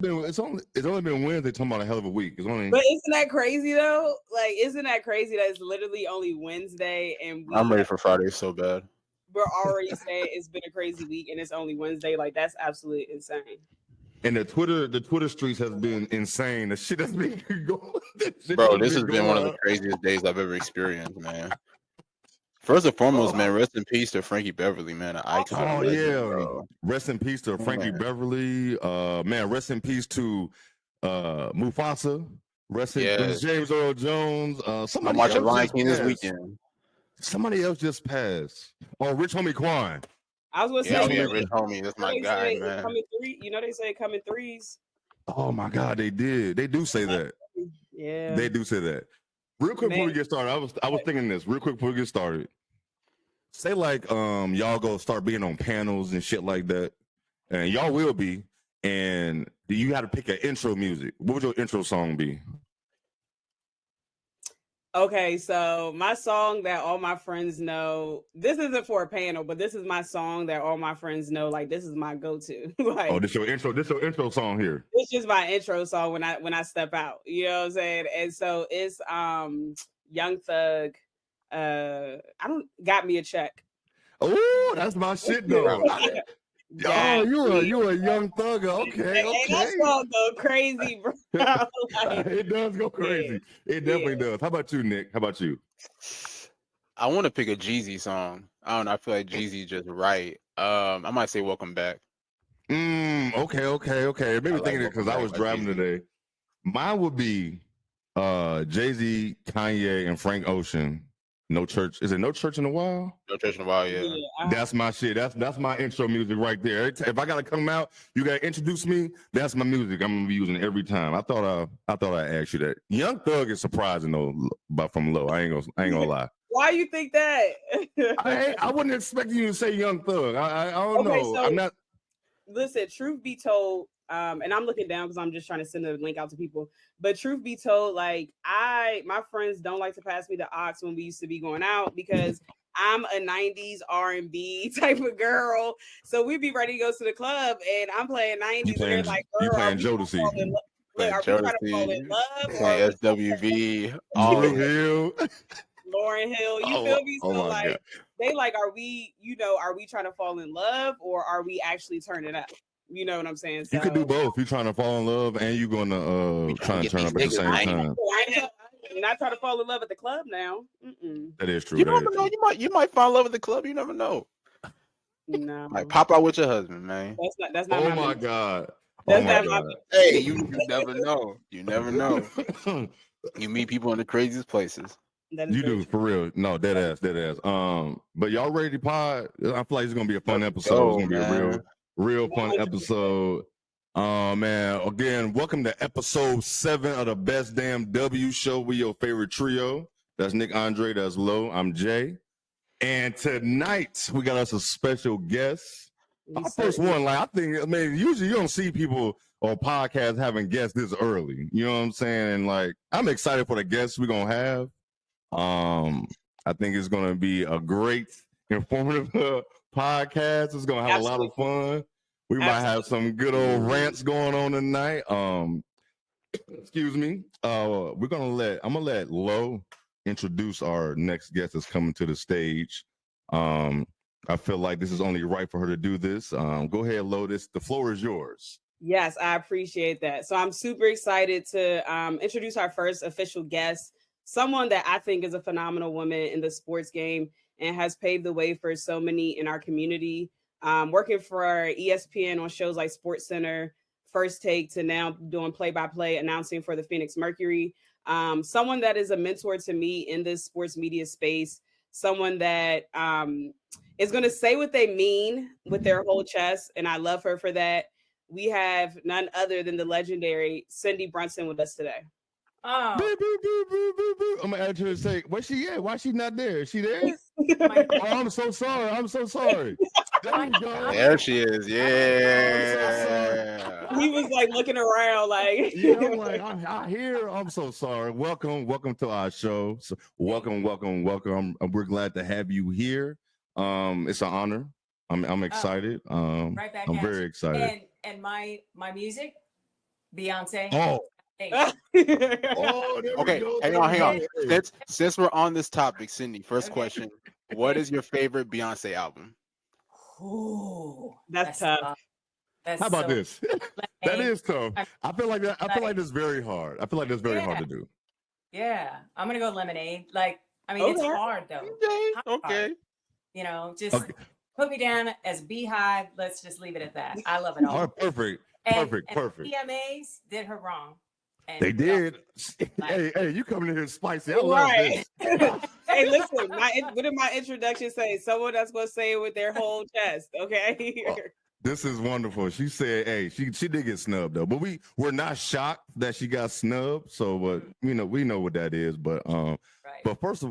It's only been Wednesday. Talking about a hell of a week. It's only. But isn't that crazy though? Like, isn't that crazy that it's literally only Wednesday and I'm ready for Friday so bad. we're already saying it's been a crazy week and it's only Wednesday? Like, that's absolutely insane. And the Twitter streets has been insane. The shit that's been going. Bro, this has been one of the craziest days I've ever experienced, man. First and foremost, man, rest in peace to Frankie Beverly, man, an icon. Oh legend, yeah, bro. rest in peace to Frankie Beverly. Man, rest in peace to Mufasa. Rest in peace James Earl Jones. I'm watching Lion King this weekend. Somebody else just passed. Oh, Rich Homie Quan. I was gonna say, Rich Homie, that's my guy, man. Coming they say come in threes. Oh my God, they did. They do say that. Yeah, they do say that. Real quick before we get started, I was thinking this. Real quick before we get started, say like y'all go start being on panels and shit like that, and y'all will be. And you had to pick an intro music. What would your intro song be? Okay, so my song that all my friends know, this isn't for a panel, but this is my song that all my friends know. Like, this is my go-to. Like, oh, this your intro song here. It's just my intro song when I step out. You know what I'm saying? And so it's Young Thug. Got Me a Check. Oh, that's my shit though. Oh, you a Young Thug. Okay. And that song go crazy, bro. Like, it does go crazy. Yeah. It definitely does. How about you, Nick? How about you? I want to pick a Jeezy song. I don't know. I feel like Jeezy just right. I might say Welcome Back. Okay. Maybe thinking it because I was driving today. Mine would be Jay-Z, Kanye, and Frank Ocean. No Church. Is it No Church in a While? No Church in a While, yeah. That's my shit. That's my intro music right there. If I gotta come out, you gotta introduce me. That's my music. I'm gonna be using it every time. I thought I'd ask you that. Young Thug is surprising though, but from low. I ain't gonna lie. Why you think that? I wouldn't expect you to say Young Thug. I don't know. So, I'm not. Listen, truth be told, and I'm looking down because I'm just trying to send a link out to people. But truth be told, like my friends don't like to pass me the aux when we used to be going out because I'm a 90s R&B type of girl. So we'd be ready to go to the club and I'm playing 90s. You playing, and they're like, you playing Jodeci. Are we trying to fall in love? Playing SWV. Lauryn Hill. Lauryn Hill. You feel me? So like God. They like, are we trying to fall in love or are we actually turning up? You know what I'm saying? So, you could do both. You're trying to fall in love and you're going to try to turn up at the same time. I'm not trying to fall in love at the club now. That is true. You never know. You might fall in love at the club. You never know. No. Like pop out with your husband, man. That's not. Oh my God. That's not my. Hey, you never know. You never know. You meet people in the craziest places. You do for real. No, dead ass. But y'all ready to pod? I feel like it's gonna be a fun episode. It's gonna be a real fun episode. Man, again, welcome to episode 7 of the Best Damn W Show. We your favorite trio. That's Nick Andre, that's Lo, I'm Jay. And tonight we got us a special guest. Our first one, usually you don't see people on podcasts having guests this early. You know what I'm saying? And like, I'm excited for the guests we're gonna have. I think it's gonna be a great, informative podcast. It's gonna have a lot of fun. We might have some good old rants going on tonight. Excuse me. I'm gonna let Lo introduce our next guest that's coming to the stage. I feel like this is only right for her to do this. Go ahead, Lo. The floor is yours. Yes, I appreciate that. So I'm super excited to introduce our first official guest, someone that I think is a phenomenal woman in the sports game and has paved the way for so many in our community. Working for ESPN on shows like SportsCenter, First Take, to now doing play-by-play announcing for the Phoenix Mercury. Someone that is a mentor to me in this sports media space, someone that is going to say what they mean with their whole chest, and I love her for that. We have none other than the legendary Cindy Brunson with us today. Oh. I'm gonna add to and say, where's she at? Why is she not there? Is she there? I'm so sorry. There she is. Yeah. He was like looking around, like. I'm like, I hear. I'm so sorry. Welcome to our show. So welcome. We're glad to have you here. It's an honor. I'm excited. Right back I'm very excited. And my music. Beyonce. Oh, Hey, oh, there we Okay, go. hang there on, we hang on. go. Since we're on this topic, Cindy, first Okay. question: what is your favorite Beyonce album? ooh, That's tough. That's How about so this? That lemonade. is tough. I feel like that. I feel like Like, that's very hard. I feel like that's very hard yeah, to do. yeah. I'm gonna go lemonade. Like, I mean, it's Okay. hard though. Okay, Hard. okay. You know, just Okay. put me down as Beehive. Let's just leave it at that. I love it all. All right, perfect, And perfect. PMAs did her wrong. And They we all- did. Hey, you coming in here spicy? I love Right. this. Hey, listen, what did my introduction say? Someone that's gonna say it with their whole chest. Okay. Oh, this is wonderful. She said, "Hey, she did get snubbed though, but we're not shocked that she got snubbed. So, we know what that is. But right. but first,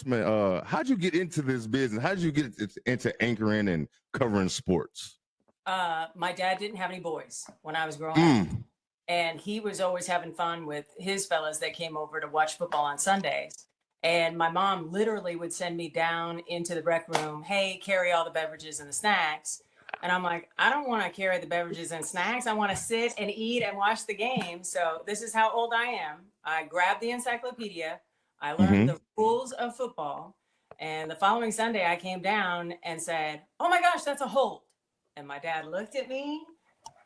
man, how'd you get into this business? How'd you get into anchoring and covering sports? My dad didn't have any boys when I was growing up. And he was always having fun with his fellas that came over to watch football on Sundays. And my mom literally would send me down into the rec room, hey, carry all the beverages and the snacks. And I'm like, I don't want to carry the beverages and snacks. I want to sit and eat and watch the game. So this is how old I am. I grabbed the encyclopedia. I learned the rules of football. And the following Sunday, I came down and said, oh my gosh, that's a hold. And my dad looked at me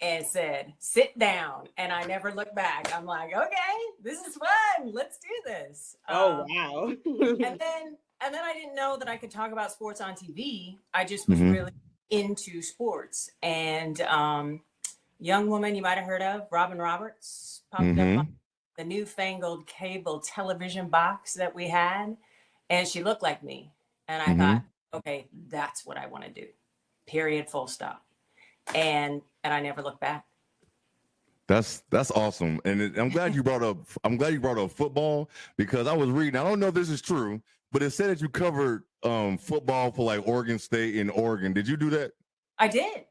and said, sit down. And I never looked back. I'm like, okay, this is fun. Let's do this. Oh wow. and then I didn't know that I could talk about sports on TV. I just was really into sports. And young woman you might have heard of, Robin Roberts, popped up on the newfangled cable television box that we had. And she looked like me. And I thought, okay, that's what I want to do. Period, full stop. And I never looked back. That's awesome, and I'm glad you brought up. I'm glad you brought up football because I was reading. I don't know if this is true, but it said that you covered football for like Oregon State in Oregon. Did you do that? I did.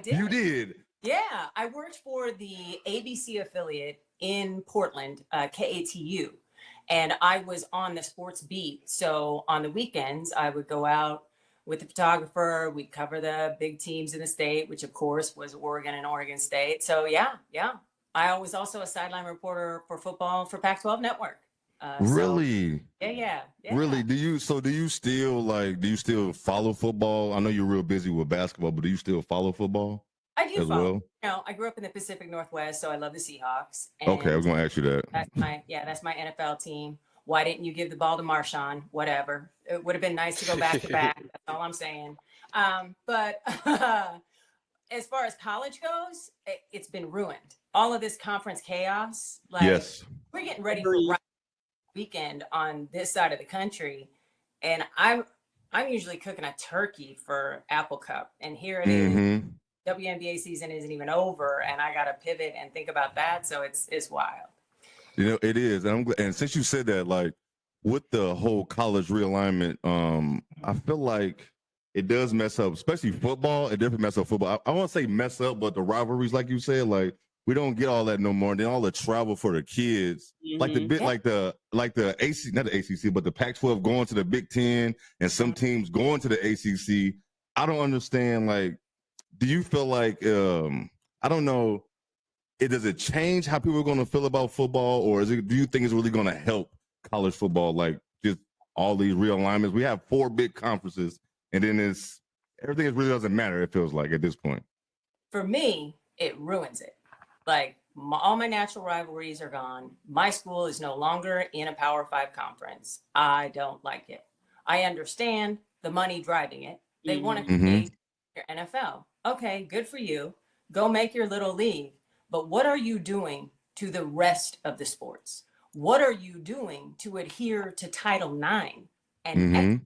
You did. Yeah, I worked for the ABC affiliate in Portland, KATU, and I was on the sports beat. So on the weekends, I would go out with the photographer. We'd cover the big teams in the state, which of course was Oregon and Oregon State. So yeah. I was also a sideline reporter for football for Pac-12 Network. Really? So, yeah. Really? Do you still follow football? I know you're real busy with basketball, but do you still follow football? I do as follow. well? You know, I grew up in the Pacific Northwest, so I love the Seahawks. Okay, I was going to ask you that. That's my NFL team. Why didn't you give the ball to Marshawn? Whatever. It would have been nice to go back to back. That's all I'm saying. But as far as college goes, it's been ruined. All of this conference chaos. Like, yes. We're getting ready for weekend on this side of the country, and I'm usually cooking a turkey for Apple Cup, and here it is. WNBA season isn't even over, and I got to pivot and think about that. So it's wild. You know, it is. And I'm glad, and since you said that, like with the whole college realignment, I feel like it does mess up, especially football. It definitely mess up football. I won't say mess up, but the rivalries, like you said, like we don't get all that no more. And then all the travel for the kids, like the bit, like the AC, not the ACC, but the Pac-12 going to the Big Ten, and some teams going to the ACC. I don't understand. Like, do you feel like I don't know? Does it change how people are going to feel about football, or do you think it's really going to help college football? Like just all these realignments. We have 4 big conferences, and then everything really doesn't matter. It feels like at this point. For me, it ruins it. Like all my natural rivalries are gone. My school is no longer in a Power 5 conference. I don't like it. I understand the money driving it. They want to create your NFL. Okay, good for you. Go make your little league. But what are you doing to the rest of the sports? What are you doing to adhere to Title IX? And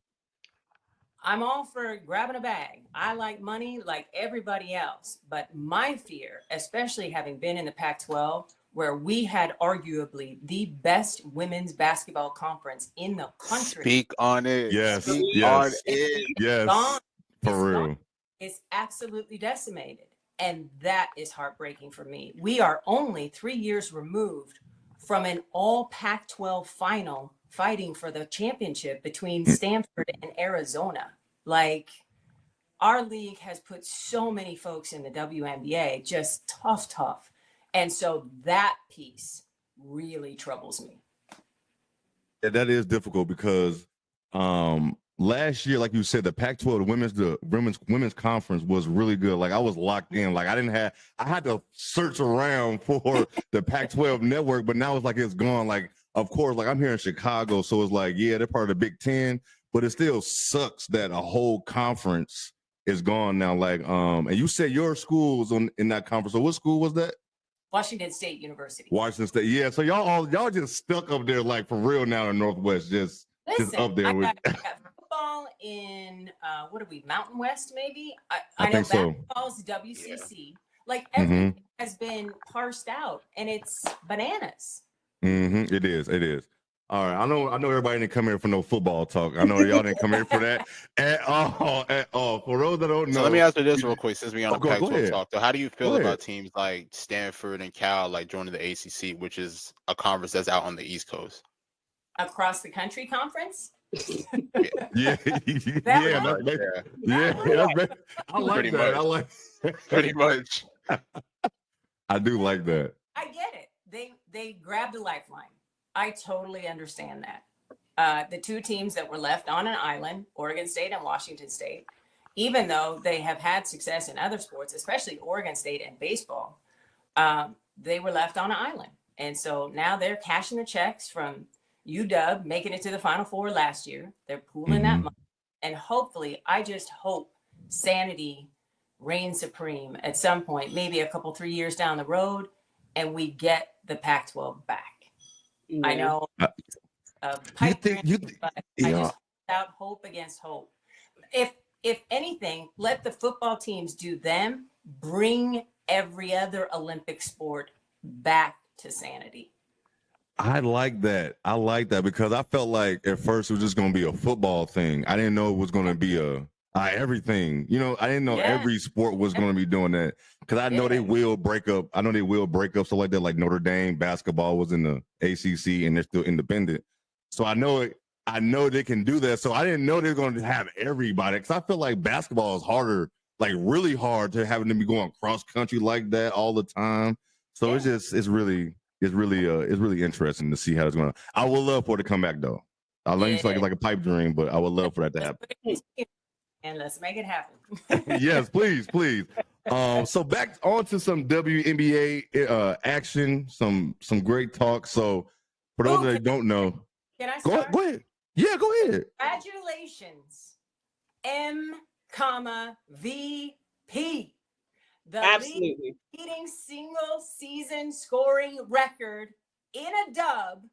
I'm all for grabbing a bag. I like money like everybody else. But my fear, especially having been in the Pac-12, where we had arguably the best women's basketball conference in the country. Speak on it. Yes. Speak on it. Yes. For real. It's absolutely decimated. And that is heartbreaking for me. We are only 3 years removed from an all Pac-12 final fighting for the championship between Stanford and Arizona. Like, our league has put so many folks in the WNBA, just tough. And so that piece really troubles me. Yeah, that is difficult because last year, like you said, the Pac-12, the women's conference was really good. Like I was locked in. Like I had to search around for the Pac-12 network, but now it's like it's gone. Like, of course, like I'm here in Chicago, so it's like, yeah, they're part of the Big Ten, but it still sucks that a whole conference is gone now. Like, and you said your school was in that conference. So what school was that? Washington State University. Washington State. Yeah. So y'all just stuck up there like for real now in Northwest, just up there with. I got football in what are we, Mountain West maybe? I know think so. basketball's WCC. Yeah. Like everything has been parsed out, and it's bananas. It is. All right, I know everybody didn't come here for no football talk. I know y'all didn't come here for that at all. For those that don't know, so let me ask you this real quick, since we on the Pac-12 talk. So how do you feel about teams like Stanford and Cal like joining the ACC, which is a conference that's out on the East Coast? Across the country conference? Yeah. I like that. I like pretty much. I do like that. I get it. They grabbed a lifeline. I totally understand that. The two teams that were left on an island, Oregon State and Washington State, even though they have had success in other sports, especially Oregon State and baseball, they were left on an island. And so now they're cashing the checks from UW, making it to the Final Four last year. They're pooling that money. And hopefully, I just hope sanity reigns supreme at some point, maybe a couple, 3 years down the road, and we get the Pac-12 back. I know pipe dream, but I just without hope against hope. If anything, let the football teams do them, bring every other Olympic sport back to sanity. I like that because I felt like at first it was just going to be a football thing. I didn't know it was going to be everything. You know, I didn't know every sport was going to be doing that, because I know they will break up. I know they will break up stuff like that. Like Notre Dame basketball was in the ACC and they're still independent. So I know they can do that. So I didn't know they're going to have everybody, because I feel like basketball is harder, like really hard, to having to be going cross country like that all the time. So it's really interesting to see how it's going to. I would love for it to come back though. I know it's like a pipe dream, but I would love for that to happen. And let's make it happen. Yes, please. So back onto some WNBA action, some great talk. So for those that don't know, can I start? Go ahead. Yeah, go ahead. Congratulations, VP. Absolutely leading single season scoring record in a dub,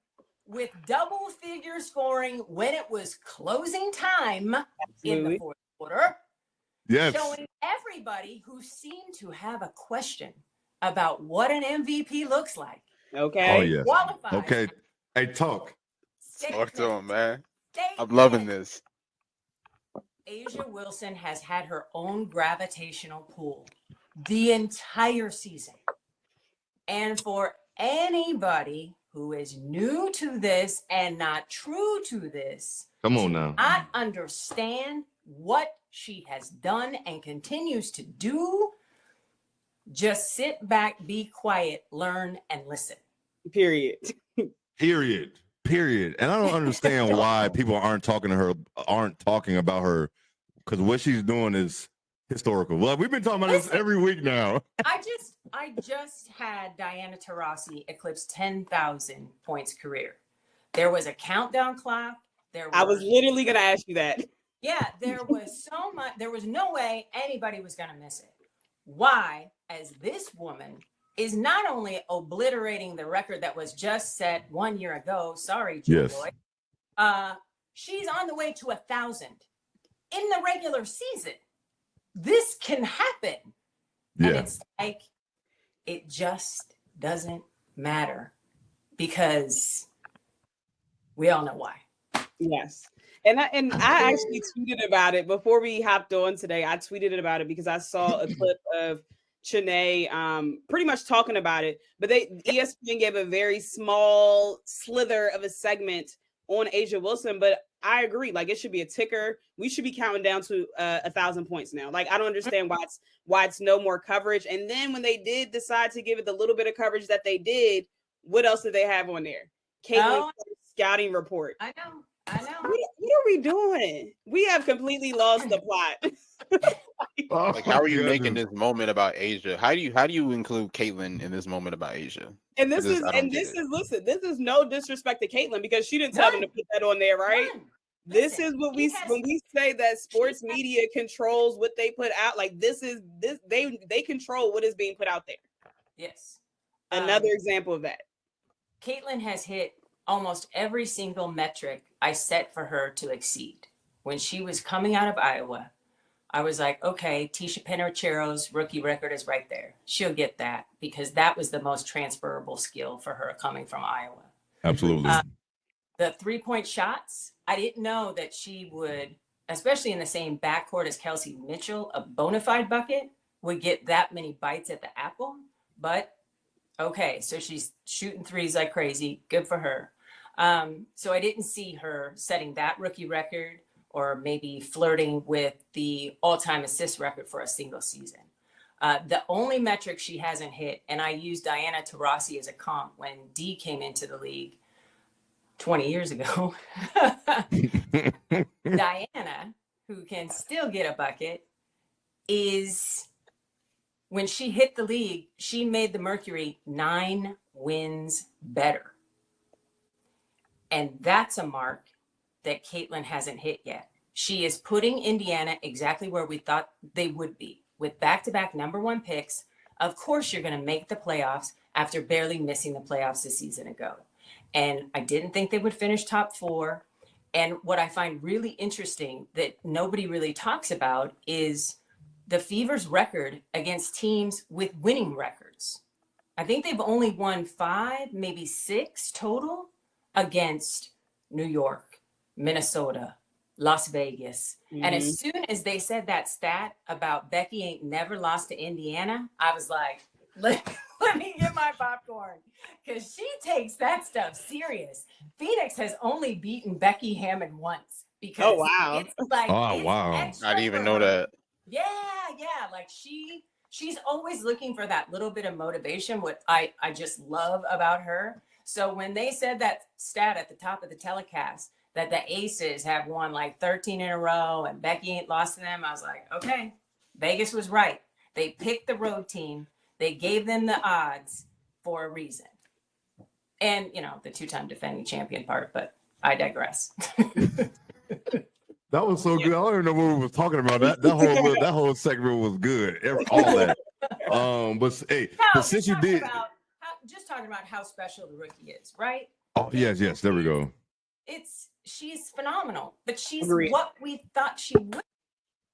with double figure scoring when it was closing time in the fourth quarter. Yes. Showing everybody who seemed to have a question about what an MVP looks like. Okay. Oh, yes. Qualified. Okay. Hey, talk to him, man. I'm loving this. A'ja Wilson has had her own gravitational pull the entire season. And for anybody who is new to this and not true to this, come on now, not understand what she has done and continues to do, just sit back, be quiet, learn, and listen. Period. And I don't understand why people aren't talking about her, because what she's doing is historical. Well, we've been talking about this every week now. I just had Diana Taurasi eclipse 10,000 points career. There was a countdown clock. I was literally going to ask you that. Yeah, there was so much. There was no way anybody was going to miss it. Why? As this woman is not only obliterating the record that was just set 1 year ago. Sorry, Joy. She's on the way to 1,000 in the regular season. This can happen. Yeah. And it's like, it just doesn't matter, because we all know why. Yes. And I actually tweeted about it before we hopped on today. I tweeted about it because I saw a clip of Chanae pretty much talking about it, but ESPN gave a very small slither of a segment on Asia Wilson, but I agree. Like, it should be a ticker. We should be counting down to 1,000 points now. Like, I don't understand why it's no more coverage. And then when they did decide to give it the little bit of coverage that they did, what else did they have on there? Caitlin's scouting report. I know. What are we doing? We have completely lost the plot. Like, how are you making this moment about Asia? How do you include Caitlyn in this moment about Asia? This is no disrespect to Caitlyn, because she didn't tell them to put that on there, right? This is what when we say that sports media controls what they put out. Like, they control what is being put out there. Yes. Another example of that. Caitlyn has hit almost every single metric I set for her to exceed. When she was coming out of Iowa, I was like, okay, Tisha Penichero's rookie record is right there. She'll get that, because that was the most transferable skill for her coming from Iowa. Absolutely. The 3-point shots, I didn't know that she would, especially in the same backcourt as Kelsey Mitchell, a bona fide bucket, would get that many bites at the apple. But okay, so she's shooting threes like crazy. Good for her. So I didn't see her setting that rookie record, or maybe flirting with the all-time assist record for a single season. The only metric she hasn't hit, and I used Diana Taurasi as a comp when Dee came into the league 20 years ago. Diana, who can still get a bucket, is, when she hit the league, she made the Mercury 9 wins better. And that's a mark that Caitlyn hasn't hit yet. She is putting Indiana exactly where we thought they would be, with back-to-back #1 picks. Of course, you're going to make the playoffs after barely missing the playoffs a season ago. And I didn't think they would finish top 4. And what I find really interesting that nobody really talks about is the Fever's record against teams with winning records. I think they've only won 5, maybe 6 total against New York, Minnesota, Las Vegas. Mm-hmm. And as soon as they said that stat about Becky ain't never lost to Indiana, I was like, let me get my popcorn, because she takes that stuff serious. Phoenix has only beaten Becky Hammond once, because it's like, wow. I didn't even know that. Yeah. Like, she's always looking for that little bit of motivation, what I just love about her. So when they said that stat at the top of the telecast, that the Aces have won like 13 in a row and Becky ain't lost to them, I was like, okay, Vegas was right. They picked the road team. They gave them the odds for a reason. And, the 2-time defending champion part, but I digress. That was so good. I don't even know what we were talking about. That whole segment was good. All that. But hey, but since you did, just talking about how special the rookie is, right? Oh, yes. There we go. She's phenomenal, but she's what we thought she would.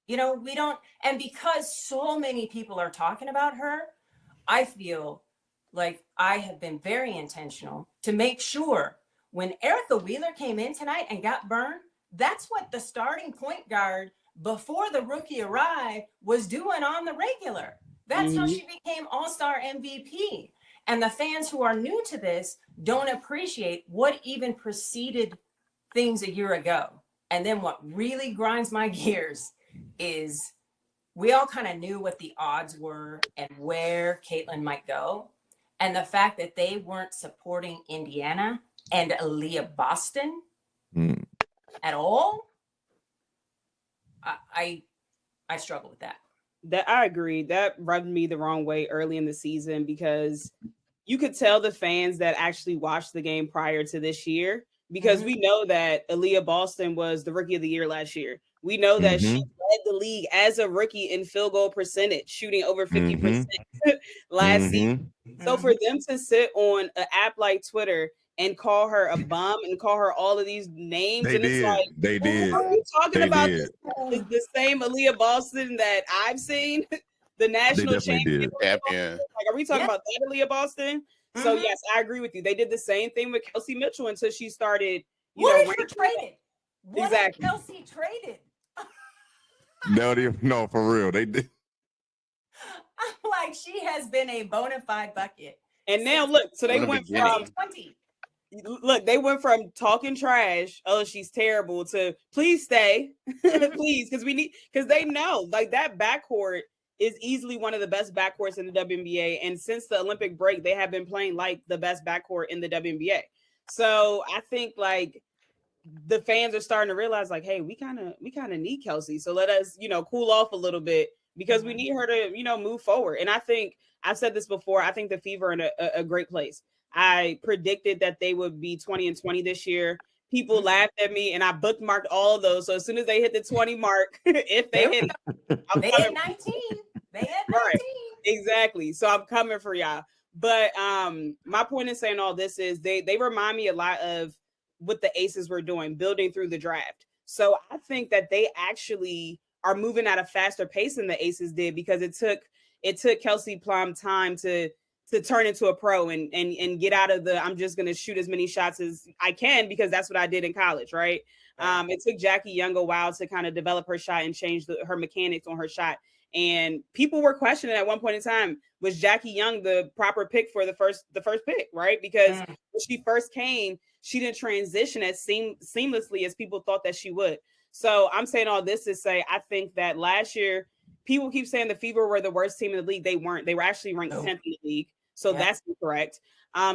We don't, and because so many people are talking about her, I feel like I have been very intentional to make sure when Erica Wheeler came in tonight and got burned, that's what the starting point guard before the rookie arrived was doing on the regular. That's how she became All-Star MVP. And the fans who are new to this don't appreciate what even preceded things a year ago. And then what really grinds my gears is we all kind of knew what the odds were and where Caitlyn might go. And the fact that they weren't supporting Indiana and Aaliyah Boston at all, I struggle with that. That I agree. That rubbed me the wrong way early in the season, because you could tell the fans that actually watched the game prior to this year, because we know that Aaliyah Boston was the rookie of the year last year. We know that she led the league as a rookie in field goal percentage, shooting over 50% last season. So for them to sit on an app like Twitter and call her a bum and call her all of these names, it's like, they did. Are we talking about the same Aaliyah Boston that I've seen, the national champion? Yeah. Like, are we talking about that Aaliyah Boston? So yes, I agree with you. They did the same thing with Kelsey Mitchell until she started. What if she traded? What exactly. if Kelsey traded? No, for real, they did. Like, she has been a bona fide bucket. And now look, so they went from 20. look, they went from talking trash, oh, she's terrible, to please stay, please, because they know like that backcourt is easily one of the best backcourts in the WNBA. And since the Olympic break, they have been playing like the best backcourt in the WNBA. So I think like the fans are starting to realize like, hey, we kind of need Kelsey. So let us, cool off a little bit because we need her to, move forward. And I think I've said this before. I think the Fever are in a great place. I predicted that they would be 20-20 this year. People laughed at me and I bookmarked all of those. So as soon as they hit the 20 mark, if they hit they hit 19. They hit 19. Right. Exactly. So I'm coming for y'all. But my point in saying all this is they remind me a lot of what the Aces were doing, building through the draft. So I think that they actually are moving at a faster pace than the Aces did because it took Kelsey Plum time to turn into a pro and get out of the I'm just going to shoot as many shots as I can because that's what I did in college, right? It took Jackie Young a while to kind of develop her shot and change her mechanics on her shot. And people were questioning at one point in time, was Jackie Young the proper pick for the first pick, right? Because when she first came, she didn't transition as seamlessly as people thought that she would. So I'm saying all this to say, I think that last year, people keep saying the Fever were the worst team in the league. They weren't. They were actually ranked 10th in the league. So that's incorrect.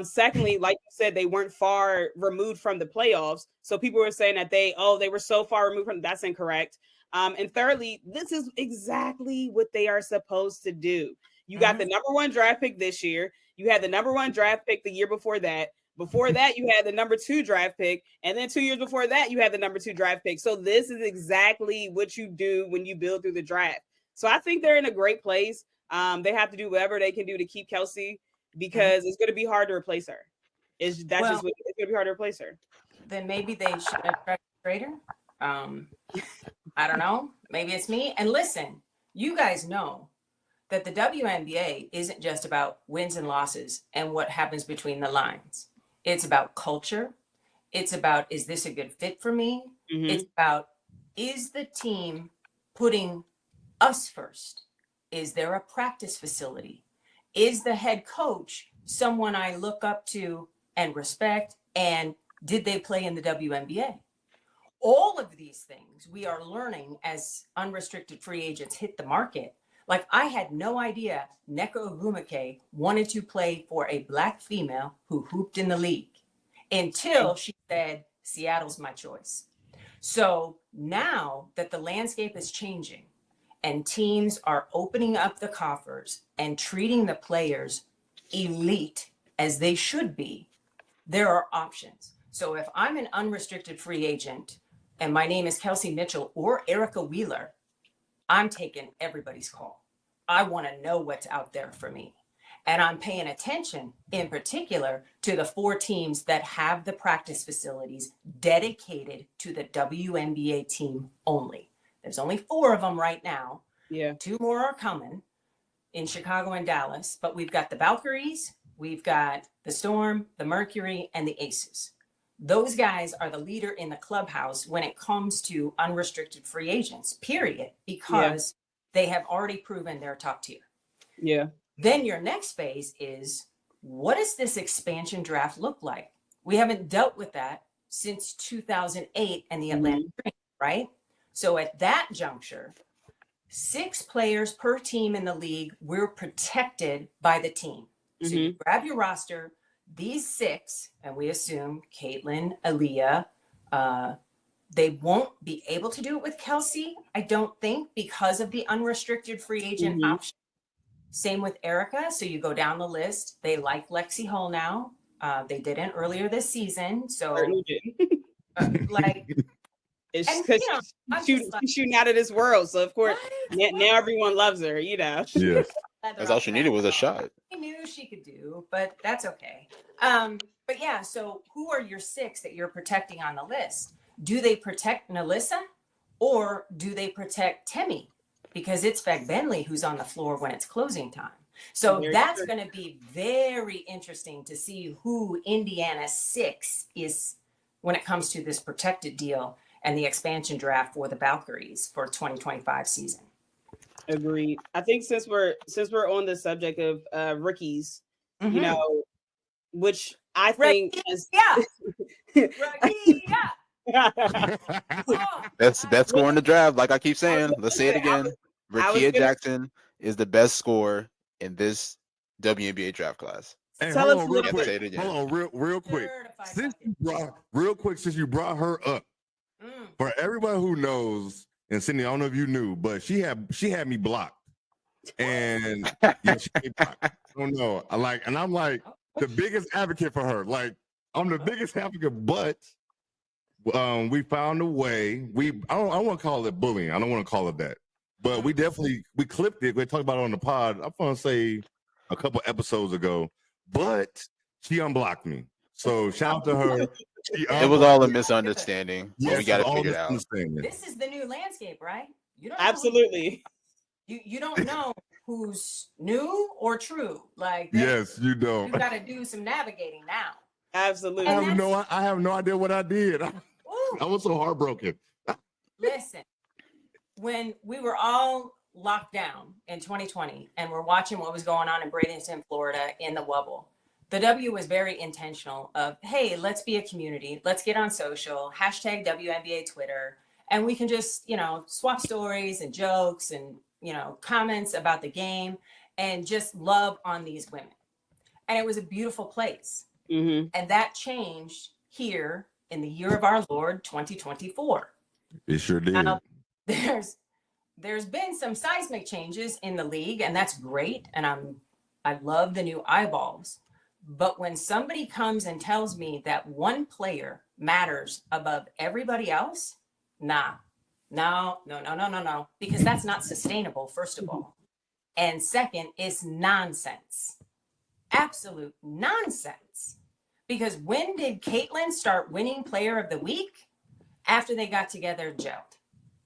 Secondly, like you said, they weren't far removed from the playoffs. So people were saying that they were so far removed from that's incorrect. And thirdly, this is exactly what they are supposed to do. You got the number 1 draft pick this year. You had the number 1 draft pick the year before that. Before that, you had the number 2 draft pick. And then 2 years before that, you had the number 2 draft pick. So this is exactly what you do when you build through the draft. So I think they're in a great place. They have to do whatever they can do to keep Kelsey because it's going to be hard to replace her. It's going to be hard to replace her. Then maybe they should have tried a trader. I don't know. Maybe it's me. And listen, you guys know that the WNBA isn't just about wins and losses and what happens between the lines. It's about culture. It's about, is this a good fit for me? It's about, is the team putting us first? Is there a practice facility? Is the head coach someone I look up to and respect? And did they play in the WNBA? All of these things we are learning as unrestricted free agents hit the market. Like I had no idea Nneka Ogwumike wanted to play for a Black female who hooped in the league until she said, Seattle's my choice. So now that the landscape is changing and teams are opening up the coffers and treating the players elite as they should be, there are options. So if I'm an unrestricted free agent and my name is Kelsey Mitchell or Erica Wheeler, I'm taking everybody's call. I want to know what's out there for me. And I'm paying attention in particular to the 4 teams that have the practice facilities dedicated to the WNBA team only. There's only 4 of them right now. Yeah. 2 more are coming in Chicago and Dallas, but we've got the Valkyries, we've got the Storm, the Mercury, and the Aces. Those guys are the leader in the clubhouse when it comes to unrestricted free agents, period, because they have already proven they're top tier. Yeah. Then your next phase is, what does this expansion draft look like? We haven't dealt with that since 2008 and the Atlanta Dream, right? So at that juncture, 6 players per team in the league, we're protected by the team. So you grab your roster, these 6, and we assume Caitlin, Aaliyah, they won't be able to do it with Kelsey, I don't think, because of the unrestricted free agent option. Same with Erica. So you go down the list. They like Lexi Hull now. They didn't earlier this season. So like, it's because she's shooting out of this world. So of course, now everyone loves her, Yeah. That's all she needed was a shot. I knew she could do, but that's okay. But yeah, so who are your 6 that you're protecting on the list? Do they protect Nalissa or do they protect Temi? Because it's Feg Bentley who's on the floor when it's closing time. So that's going to be very interesting to see who Indiana 6 is when it comes to this protected deal and the expansion draft for the Valkyries for 2025 season. Agreed. I think since we're on the subject of rookies, which I think best score in the draft. Like I keep saying, let's say it again. Rakia Jackson is the best scorer in this WNBA draft class. Hey, Tell hold us on a real little quick. bit. Hold on real quick. Since you brought her up, for everybody who knows, and Sydney, I don't know if you knew, but she had me blocked. And yeah, she had me blocked. I don't know. I'm like the biggest advocate for her. Like, I'm the biggest advocate, but we found a way. I don't want to call it bullying. I don't want to call it that. But we clipped it. We talked about it on the pod. I'm gonna say a couple episodes ago. But she unblocked me. So shout out to her. It was all a misunderstanding. Yes, we got to figure it out. This is the new landscape, right? You don't Absolutely. You don't know who's new or true. Like yes, you don't. You got to do some navigating now. Absolutely. I have no idea what I did. I was so heartbroken. Listen, when we were all locked down in 2020 and we're watching what was going on in Bradenton, Florida in the Wubble, the W was very intentional of, hey, let's be a community. Let's get on social, hashtag WNBA Twitter. And we can just, swap stories and jokes and, comments about the game and just love on these women. And it was a beautiful place. Mm-hmm. And that changed here in the year of our Lord, 2024. It sure did. Now, there's been some seismic changes in the league, and that's great. And I love the new eyeballs. But when somebody comes and tells me that one player matters above everybody else, no, because that's not sustainable, first of all. And second, it's nonsense. Absolute nonsense. Because when did Caitlin start winning Player of the Week? After they got together and gelled,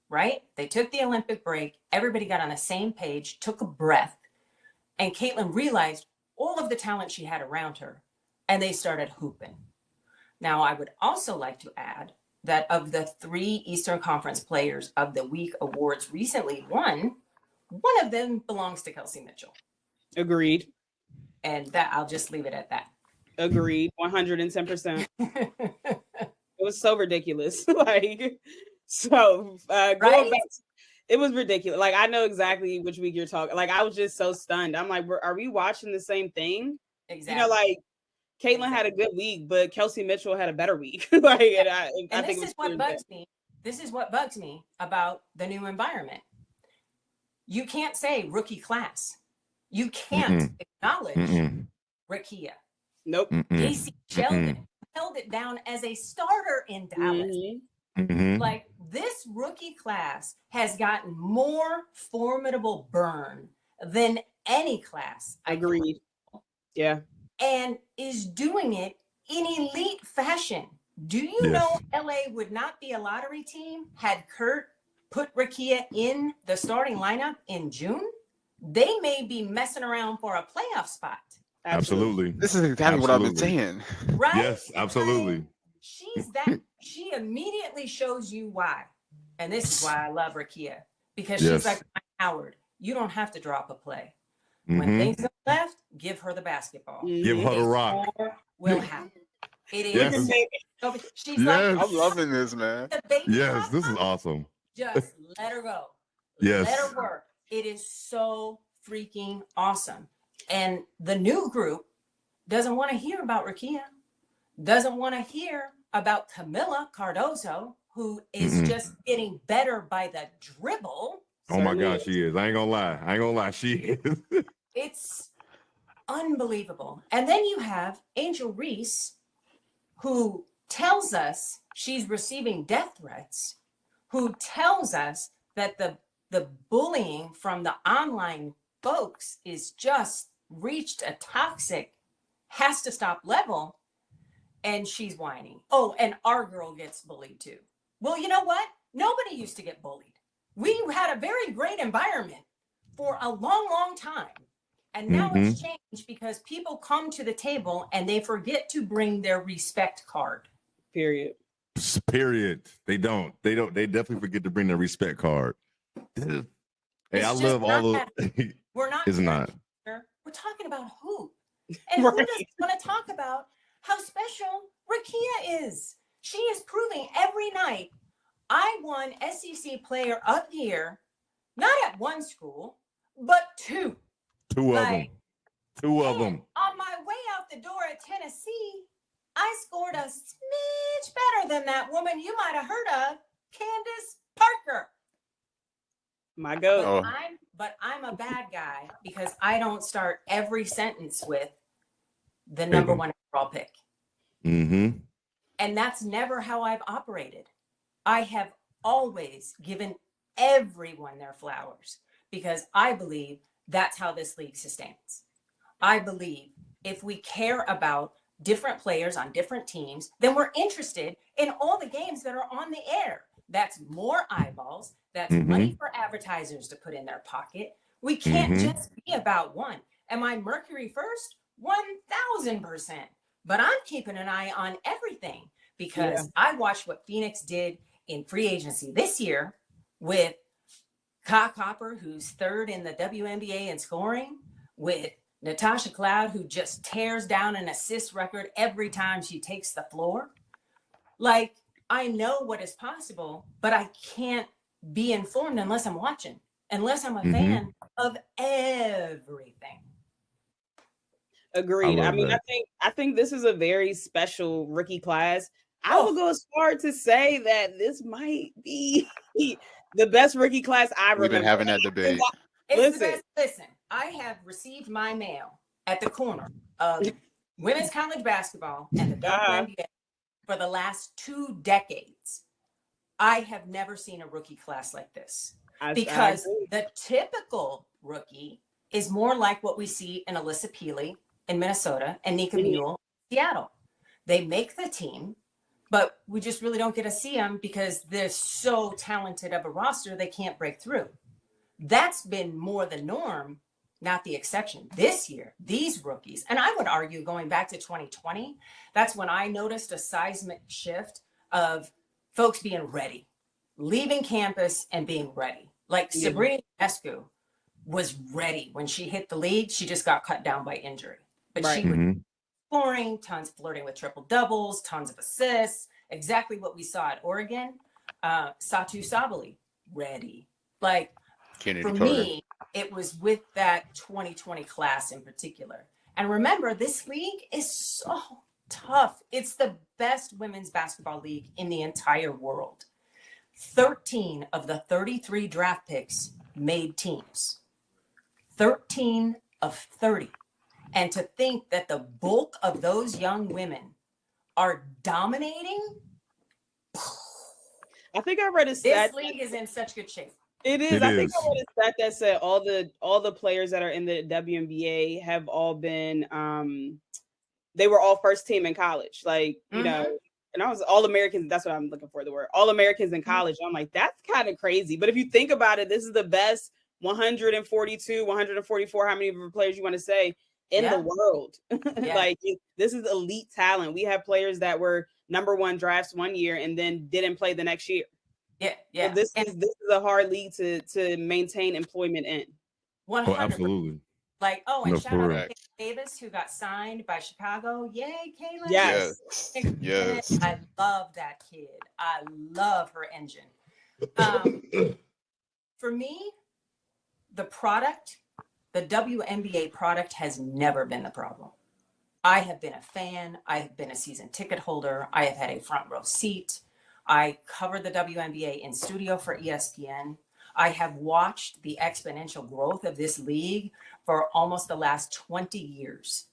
right? They took the Olympic break. Everybody got on the same page, took a breath, and Caitlin realized all of the talent she had around her, and they started hooping. Now, I would also like to add that of the 3 Eastern Conference Players of the Week awards recently won, one of them belongs to Kelsey Mitchell. Agreed. And that I'll just leave it at that. Agreed. 110%. It was so ridiculous. Going back, it was ridiculous. Like, I know exactly which week you're talking. Like, I was just so stunned. I'm like, are we watching the same thing? Exactly. Caitlin had a good week, but Kelsey Mitchell had a better week. I think this is what bugs me. This is what bugs me about the new environment. You can't say rookie class. You can't acknowledge Rakia. Nope. Casey Sheldon held it down as a starter in Dallas. Like, this rookie class has gotten more formidable burn than any class. Agreed. Yeah. And is doing it in elite fashion. Do you know LA would not be a lottery team had Kurt put Rakia in the starting lineup in June? They may be messing around for a playoff spot. Absolutely. This is exactly what I've been saying. Right? Yes, absolutely. She immediately shows you why. And this is why I love Rakia. Because she's like Howard. You don't have to drop a play. When things go left, give her the basketball. Give her the rock. Will happen. It is. She's like, I'm loving this, man. Yes, this is awesome. Just let her go. Yes. Let her work. It is so freaking awesome. And the new group doesn't want to hear about Rakia, doesn't want to hear about Camila Cardoso, who is just getting better by the dribble. Oh my gosh, she is. I ain't gonna lie. She is. It's unbelievable. And then you have Angel Reese, who tells us she's receiving death threats, who tells us that the bullying from the online folks is just reached a toxic, has to stop level, and she's whining. Oh, and our girl gets bullied too. Well, you know what? Nobody used to get bullied. We had a very great environment for a long, long time. And now it's changed because people come to the table and they forget to bring their respect card. Period. They don't. They definitely forget to bring their respect card. Hey, I love all of. We're not. It's not. We're talking about who, and who doesn't want to talk about how special Rakia is. She is proving every night. I won SEC Player of the Year, not at one school, but two. Two of them. Two of them. On my way out the door at Tennessee, I scored a smidge better than that woman you might have heard of, Candace Parker. My goat. But I'm a bad guy because I don't start every sentence with the number one overall pick. Mm-hmm. And that's never how I've operated. I have always given everyone their flowers because I believe that's how this league sustains. I believe if we care about different players on different teams, then we're interested in all the games that are on the air. That's more eyeballs. That's money for advertisers to put in their pocket. We can't just be about one. Am I Mercury first? 1000%. But I'm keeping an eye on everything because I watched what Phoenix did in free agency this year with Ka Copper, who's third in the WNBA in scoring, with Natasha Cloud, who just tears down an assist record every time she takes the floor. Like, I know what is possible, but I can't be informed unless I'm watching, unless I'm a fan of everything. Agreed. I mean, I think this is a very special rookie class. I will go as far to say that this might be the best rookie class I remember. We've been having that debate. Listen, I have received my mail at the corner of women's college basketball and the WNBA for the last 2 decades. I have never seen a rookie class like this because the typical rookie is more like what we see in Alyssa Peely in Minnesota and Nika Mule in Seattle. They make the team, but we just really don't get to see them because they're so talented of a roster, they can't break through. That's been more the norm, not the exception. This year, these rookies, and I would argue going back to 2020, that's when I noticed a seismic shift of folks being ready, leaving campus and being ready. Like Sabrina Escu was ready when she hit the league. She just got cut down by injury. But she was scoring, tons flirting with triple doubles, tons of assists, exactly what we saw at Oregon. Satu Sabali, ready. Like, for me, it was with that 2020 class in particular. And remember, this league is so tough. It's the best women's basketball league in the entire world. 13 of the 33 draft picks made teams. 13 of 30. And to think that the bulk of those young women are dominating. I think I read a stat. This league is in such good shape. It is. I think I read a stat that said all the players that are in the WNBA have all been they were all first team in college. Like, you know, and I was all Americans. That's what I'm looking for, the word all Americans in college. I'm like, that's kind of crazy. But if you think about it, this is the best 142, 144, how many players you want to say in the world. Like, this is elite talent. We have players that were number 1 drafts one year and then didn't play the next year. So this is a hard league to maintain employment in. 100%. Oh, absolutely. Like, and shout out to Kayla Davis, who got signed by Chicago. Yay, Kayla. Yes. I love that kid. I love her engine. For me, the product, the WNBA product has never been the problem. I have been a fan. I have been a season ticket holder. I have had a front row seat. I covered the WNBA in studio for ESPN. I have watched the exponential growth of this league for almost the last 20 years.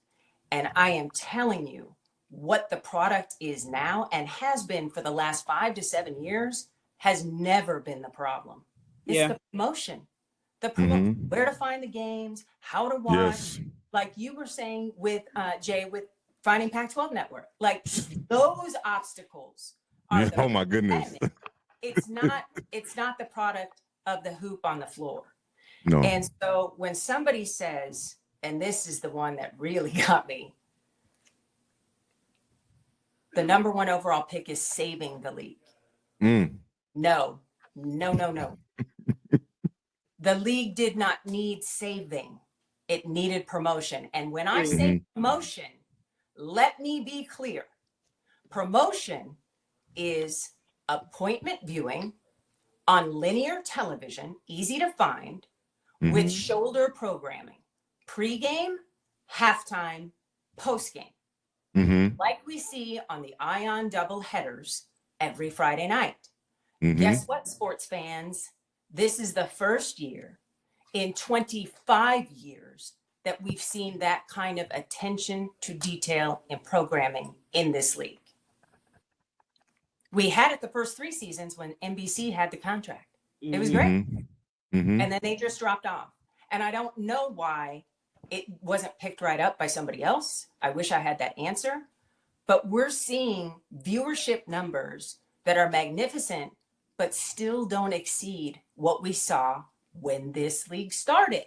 And I am telling you what the product is now and has been for the last 5 to 7 years has never been the problem. It's the promotion, where to find the games, how to watch. Like you were saying with Jay, with finding Pac-12 Network, like those obstacles are oh my goodness. It's not the product of the hoop on the floor. No. And so when somebody says, and this is the one that really got me, the number 1 overall pick is saving the league. No. The league did not need saving. It needed promotion. And when I say promotion, let me be clear. Promotion is appointment viewing on linear television, easy to find, with shoulder programming, pregame, halftime, postgame, like we see on the Ion double headers every Friday night. Guess what, sports fans? This is the first year in 25 years that we've seen that kind of attention to detail in programming in this league. We had it the first 3 seasons when NBC had the contract. It was great. And then they just dropped off. And I don't know why it wasn't picked right up by somebody else. I wish I had that answer. But we're seeing viewership numbers that are magnificent, but still don't exceed what we saw when this league started.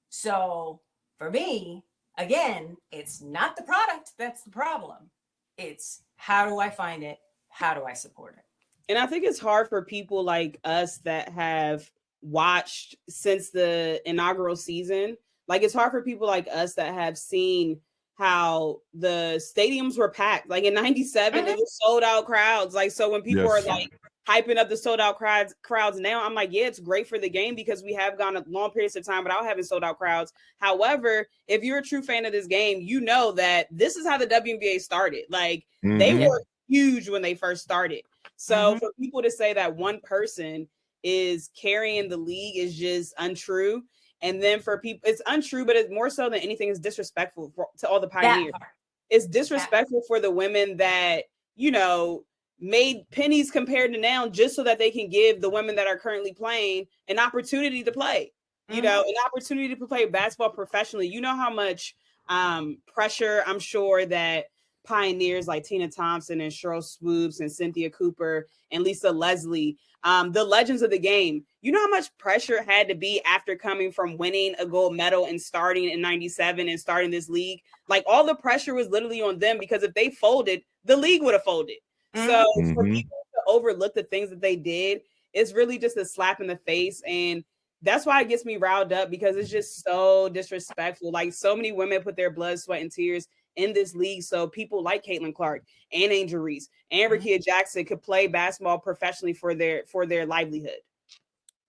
So for me, again, it's not the product that's the problem. It's how do I find it? How do I support it? And I think it's hard for people like us that have watched since the inaugural season. Like, it's hard for people like us that have seen how the stadiums were packed. Like in 97, it was sold out crowds. Like, so when people are like hyping up the sold out crowds now, I'm like, yeah, it's great for the game because we have gone a long periods of time without having sold out crowds. However, if you're a true fan of this game, you know that this is how the WNBA started. Like, they were huge when they first started. So for people to say that one person is carrying the league is just untrue. And then for people, it's untrue, but it's more so than anything is disrespectful to all the pioneers. It's disrespectful for the women that, you know, made pennies compared to now just so that they can give the women that are currently playing an opportunity to play, you know, an opportunity to play basketball professionally. You know how much pressure I'm sure that pioneers like Tina Thompson and Cheryl Swoops and Cynthia Cooper and Lisa Leslie, the legends of the game, you know how much pressure had to be after coming from winning a gold medal and starting in 97 and starting this league. Like, all the pressure was literally on them because if they folded, the league would have folded. So for people to overlook the things that they did, it's really just a slap in the face. And that's why it gets me riled up, because it's just so disrespectful. Like, so many women put their blood, sweat, and tears in this league so people like Caitlin Clark and Angel Reese and Rickea Jackson could play basketball professionally for their livelihood.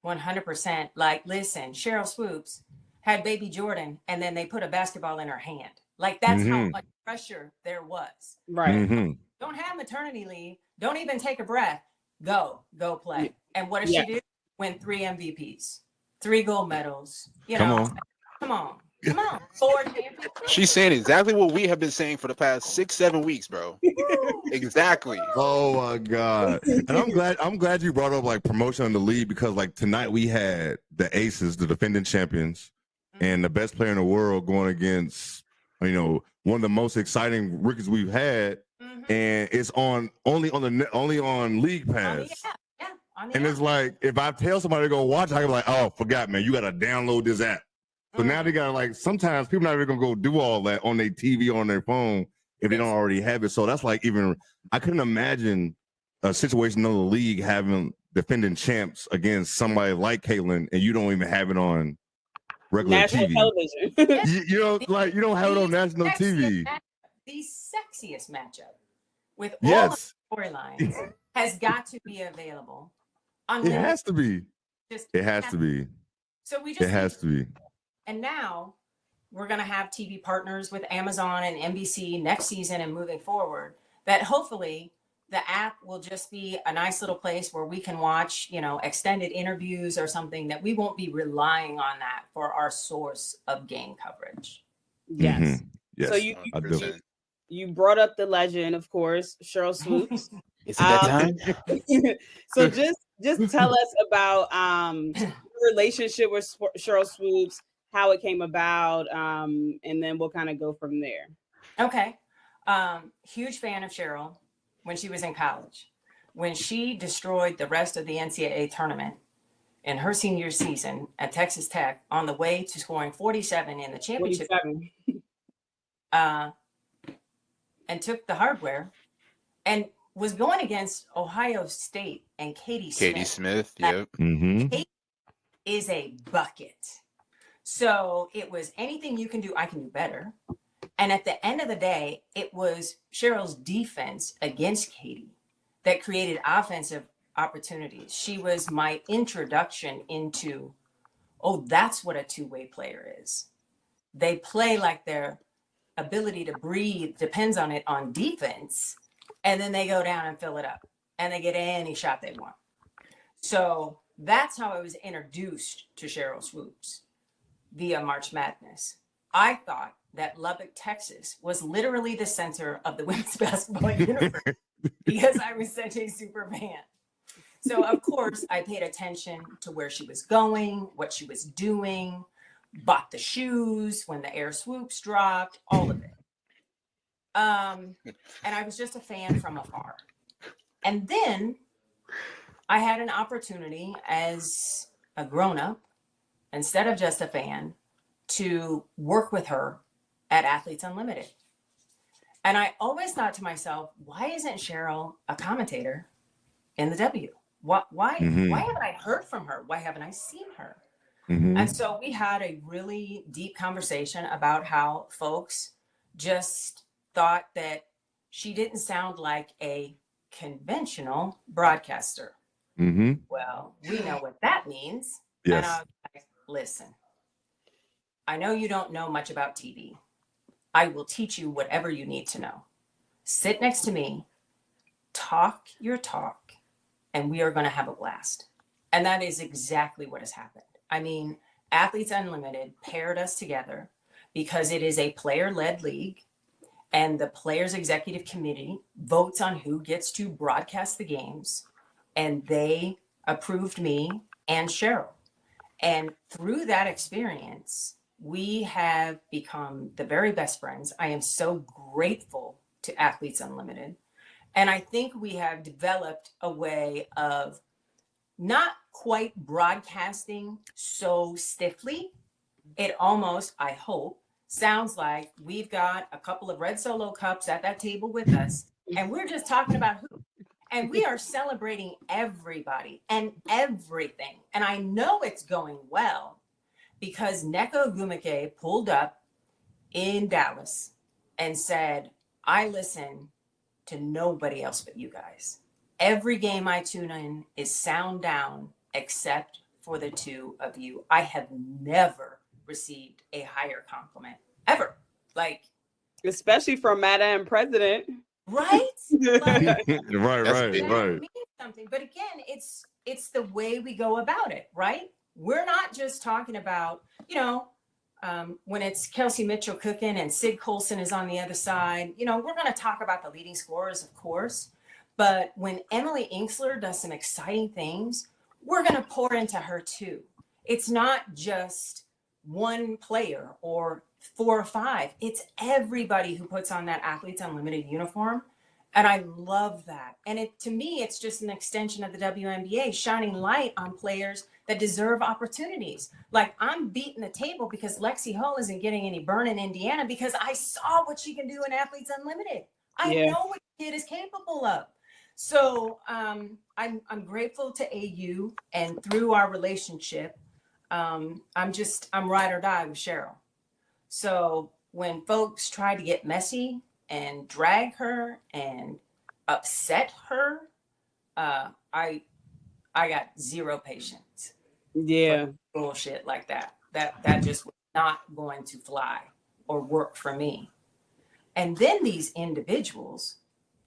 100%. Like, listen, Cheryl Swoops had baby Jordan and then they put a basketball in her hand. Like, that's how much pressure there was. Right. Don't have maternity leave. Don't even take a breath. Go play. And what does she do? Win 3 MVPs, 3 gold medals. You know, come on. 4 championships. She's saying exactly what we have been saying for the past 6-7 weeks, bro. Exactly. Oh my God. And I'm glad you brought up like promotion in the league, because like tonight we had the Aces, the defending champions, and the best player in the world going against, you know, one of the most exciting rookies we've had. And it's only on League Pass. And it's like, if I tell somebody to go watch, I can be like, oh, forgot, man, you gotta download this app. So now they gotta, like, sometimes people not even gonna go do all that on their TV, on their phone, if they don't already have it. So that's like, even I couldn't imagine a situation in the league having defending champs against somebody like Caitlin, and you don't even have it on regular national TV. television. you know, like, you don't have it on national TV. The sexiest matchup with all Yes. the storylines has got to be available. It has to be. It has to be. So we just It has to be. And now we're going to have TV partners with Amazon and NBC next season and moving forward, that hopefully the app will just be a nice little place where we can watch, you know, extended interviews or something, that we won't be relying on that for our source of game coverage. Yes. Yes. So you brought up the legend, of course, Cheryl Swoops. Is it that time? So just tell us about your relationship with Cheryl Swoops, how it came about, and then we'll kind of go from there. Okay. Huge fan of Cheryl when she was in college. When she destroyed the rest of the NCAA tournament in her senior season at Texas Tech on the way to scoring 47 in the championship, and took the hardware and was going against Ohio State and Katie Smith. Yep. Kate is a bucket. So it was anything you can do, I can do better. And at the end of the day, it was Cheryl's defense against Katie that created offensive opportunities. She was my introduction into, oh, that's what a two-way player is. They play like their ability to breathe depends on it on defense, and then they go down and fill it up, and they get any shot they want. So that's how I was introduced to Cheryl Swoops via March Madness. I thought that Lubbock, Texas was literally the center of the women's basketball universe because I was such a super fan. So of course I paid attention to where she was going, what she was doing, bought the shoes when the Air Swoops dropped, all of it. And I was just a fan from afar. And then I had an opportunity as a grown-up, instead of just a fan, to work with her at Athletes Unlimited. And I always thought to myself, why isn't Cheryl a commentator in the W? Why haven't I heard from her? Why haven't I seen her? And so we had a really deep conversation about how folks just thought that she didn't sound like a conventional broadcaster. Well, we know what that means. Yes. And I was like, listen, I know you don't know much about TV. I will teach you whatever you need to know. Sit next to me, talk your talk, and we are going to have a blast. And that is exactly what has happened. I mean, Athletes Unlimited paired us together because it is a player-led league, and the Players Executive Committee votes on who gets to broadcast the games, and they approved me and Cheryl. And through that experience, we have become the very best friends. I am so grateful to Athletes Unlimited. And I think we have developed a way of not quite broadcasting so stiffly. It almost, I hope, sounds like we've got a couple of red Solo cups at that table with us, and we're just talking about who. And we are celebrating everybody and everything. And I know it's going well because Neko Gumike pulled up in Dallas and said, I listen to nobody else but you guys. Every game I tune in is sound down except for the two of you. I have never received a higher compliment ever. Like, especially from Madam President. Right? Like, right. means something. But again, it's the way we go about it, right? We're not just talking about, when it's Kelsey Mitchell cooking and Sid Colson is on the other side, we're going to talk about the leading scorers, of course. But when Emily Inksler does some exciting things, we're going to pour into her too. It's not just one player or 4 or 5. It's everybody who puts on that Athletes Unlimited uniform. And I love that. And to me, it's just an extension of the WNBA, shining light on players that deserve opportunities. Like, I'm beating the table because Lexi Hull isn't getting any burn in Indiana because I saw what she can do in Athletes Unlimited. I know what the kid is capable of. So I'm grateful to AU, and through our relationship, I'm ride or die with Cheryl. So when folks try to get messy and drag her and upset her, I got zero patience. Yeah. Bullshit like that. That just was not going to fly or work for me. And then these individuals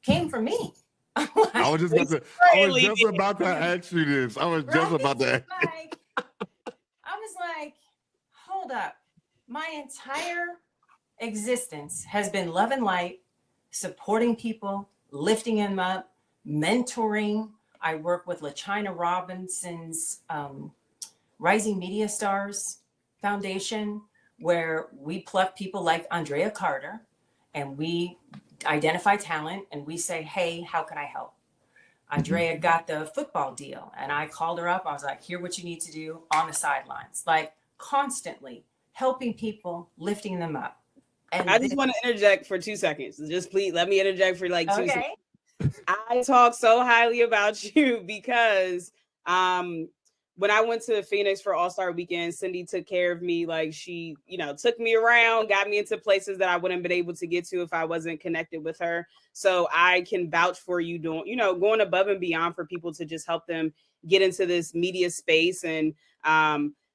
came for me. I was just about to ask you this. I was like, hold up. My entire existence has been love and light, supporting people, lifting them up, mentoring. I work with LaChina Robinson's Rising Media Stars Foundation, where we pluck people like Andrea Carter and we identify talent and we say, hey, how can I help? Andrea got the football deal and I called her up. I was like, here, what you need to do on the sidelines, like constantly helping people, lifting them up. And I just want to interject for 2 seconds. Just please let me interject for like 2 okay. seconds. I talk so highly about you because when I went to Phoenix for All-Star Weekend, Cindy took care of me. Like she, took me around, got me into places that I wouldn't have been able to get to if I wasn't connected with her. So I can vouch for you doing, going above and beyond for people to just help them get into this media space. And